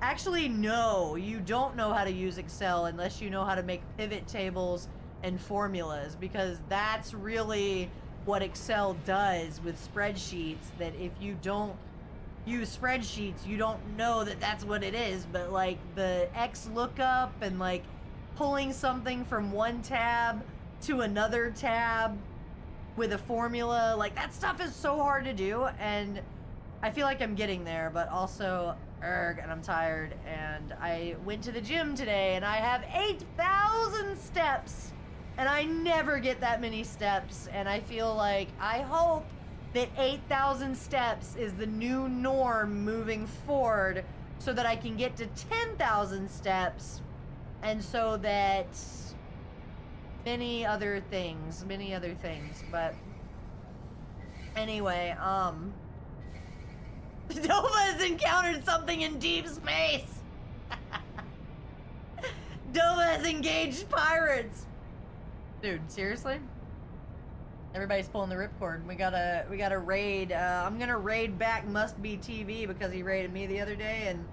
Actually, no, you don't know how to use Excel unless you know how to make pivot tables and formulas, because that's really what Excel does with spreadsheets. That if you don't use spreadsheets, you don't know that that's what it is. But like the X lookup and like pulling something from one tab to another tab with a formula, like that stuff is so hard to do, and I feel like I'm getting there, but also, and I'm tired, and I went to the gym today, and I have 8,000 steps, and I never get that many steps, and I feel like, I hope that 8,000 steps is the new norm moving forward, so that I can get to 10,000 steps, and so that many other things, but anyway, Dovah has encountered something in deep space. Dovah has engaged pirates. Dude, seriously? Everybody's pulling the ripcord. We gotta raid. I'm gonna raid back Must Be TV because he raided me the other day, and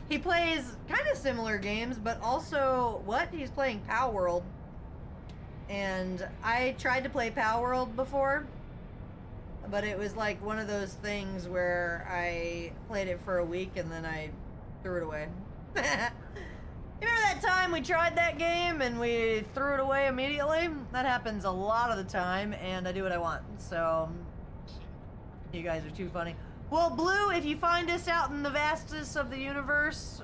he plays kind of similar games, but also he's playing Pow World. And I tried to play Pow World before, but it was like one of those things where I played it for a week and then I threw it away. You remember that time we tried that game and we threw it away immediately? That happens a lot of the time, and I do what I want. So, you guys are too funny. Well, Blue, if you find us out in the vastness of the universe,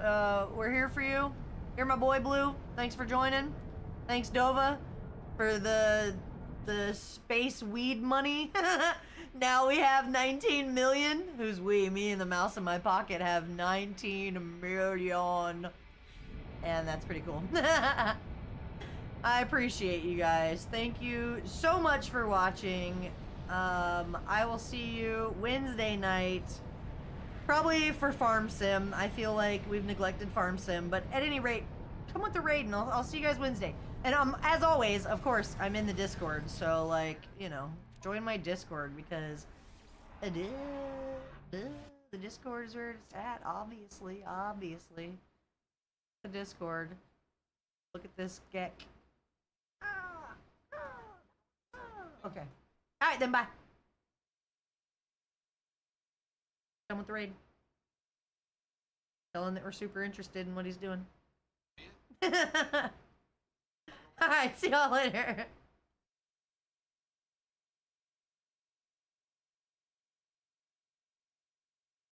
we're here for you. You're my boy, Blue. Thanks for joining. Thanks, Dovah, for the space weed money. Now we have 19 million. Who's we? Me and the mouse in my pocket have 19 million. And that's pretty cool. I appreciate you guys. Thank you so much for watching. I will see you Wednesday night. Probably for Farm Sim. I feel like we've neglected Farm Sim. But at any rate, come with the raid and I'll see you guys Wednesday. And as always, of course, I'm in the Discord. So, like, you know, join my Discord because the Discord is where it's at, obviously. The Discord. Look at this geck. Okay. Alright then, bye. Done with the raid. Tell him that we're super interested in what he's doing. Alright, see y'all later.